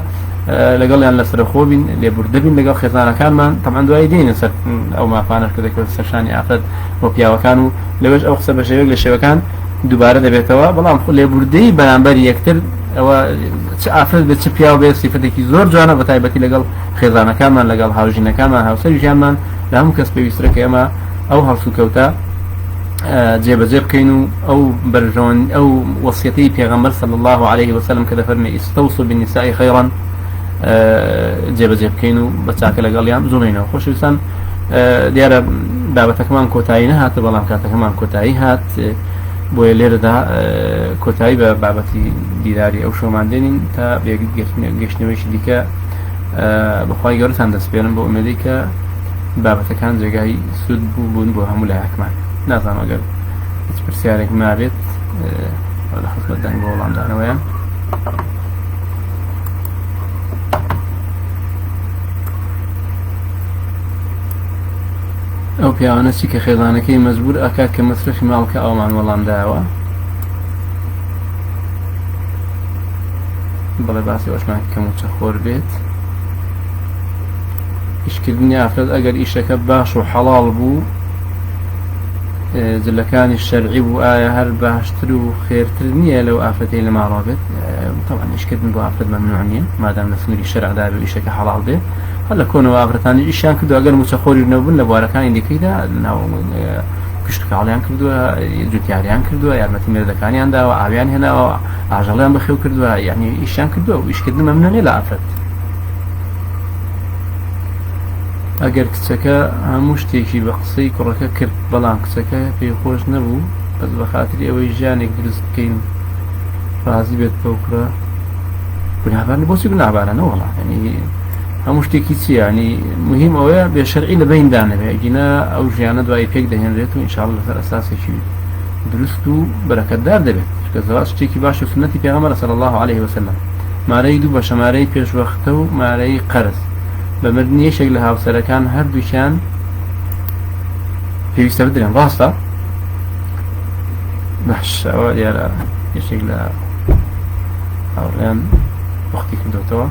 S1: لەگەڵیان لەسەر خۆ بین لێبوردە بین لەگەڵ خێزانەکانمان تەمان دوای دێنە سەر ئەو مافانەش کە دەکەوێت سەرشانی ئافرەت بۆ پیاوەکان و لەوێش ئەو قسە بە شێوەیەک لە شێوەکان دووبارە دەبێتەوە بەڵام لێبوردەی بەرامبەری یەکتر ئەوە چ ئافرەت بێت چ پیاو بێت سیفەتێکی زۆر جوانە بە تایبەتی لەگەڵ خێزانەکانمان لەگەڵ هاوژینەکانمان هاوسەریژیانمان لە هەموو کەس پێویسترە کە ئێمە ئەو هەڵسوکەوتە جێبەجێ بکەین و ئەو بەرژەوەن ئەو وەسیەتەی پێغەمبەر صلی الله عليه وسلم کە دەفەرمێ ئیستەوصوا بالنساء خەیڕا جێبەجێ بکەین و بە چاکە لەگەڵیان بزوڵێنەوە خۆشەویستان دیارە بابەتەکەمان کۆتایی نەهاتە بەڵام کاتەکەمان کۆتایی هات بۆیە لێرەدا کۆتایی بە بابەتی دیداری ئەو شۆمان دێنین تا گەشتنەوەیشی دیکە بەخوای گەورەتان دەسپێنم بۆ ئومێدی کە بابەتەکان جێگای سود بوون بۆ هەموو لایەکمان نازانم ئەگەر هیچ پرسیارێک مابێت لە خزمەتدان بۆ وەڵامدانەوەیان ئەو پیاوانە چی کە خێزانەکەی مەجبور ئەکات کە مەصرفی ماڵکە ئەومان وەڵام داوە بەڵێ باسی ئەوشمان کەم و چەخۆر بێت ئیشکردنی ئافرەت ئەگەر ئیشەکە باش و حەڵاڵ بوو جلەکانی شەرعی بوو ئایا هەر باشتر و خێرتر نییە لەو ئافرەتەی لە ماڵەوە بێت طبعا ئیشکردن بۆ ئافرەت مەمنوع نییە مادام لە سنووری شەرعدا بێ ئیشەکە حەڵاڵ بێ هەر لە کۆنەوە ئافرەتانی ئیشیان کردو ئەگەر موچەخۆری نەبوون لە بوارەکانی دیکەیدا ناو کشتکاڵیان کردووە جوتیاریان کردووە یارمەتی مێردەکانیان داوە ئاویان هێناوە ئاژەڵیان بەخێو کردووە یعنی ئیشیان کردووە و ئیشکردن مەمنوع نیە لە ئافرەت ئەگەر کچەکە هەموو شتێکی بە قسەی کوڕەکە کرد بەڵام کچەکە پێی خۆش نەبوو بەس بە خاتری ئەوەی ژیانێک دروست بکەین ڕازی بێت بەو کوڕە گوناهبار بۆچی گوناهبارانە وەڵا ینی هەموو شتێکی چیە ینی مهم ئەوەیە بێ شەرعی لە بەیندا نەبێ ئەگینە ئەو ژیانە دوای پێک دەهێنرێت و ئینشاءڵڵا لەسەر ئەساسێکی دروست و بەرەکەتدار دەبێت کە زەواج شتێکی باش و سنەتی پێغەمبەر صلی الله عليه وسلم مارەی دوو بە شەمارەی پێشوەختە و مارەی قەرز بەمردنی یەکێک لە هاوسەرەکان هەردووکیان پێویستە بدرێن ڕاستە باش ئەوە دیارە یەکێک لە هاوڕێیان وەختی کردوتەوە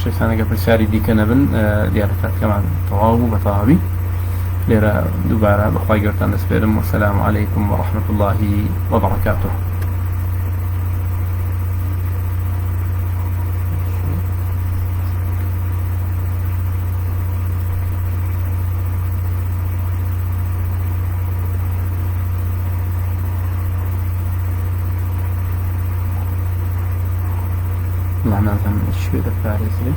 S1: شەیتانەگە پرسیاری دیکە نەبن دیارە کاتەکەمان تەواو بوو بە تەواوی لێرە دووبارە بەخوای گەورەتان دەسپێرم وەسەلام عەلەیکم وەڕەحمەت الله وبەڕەکاتوه نازم شوێ دەپارێزرێ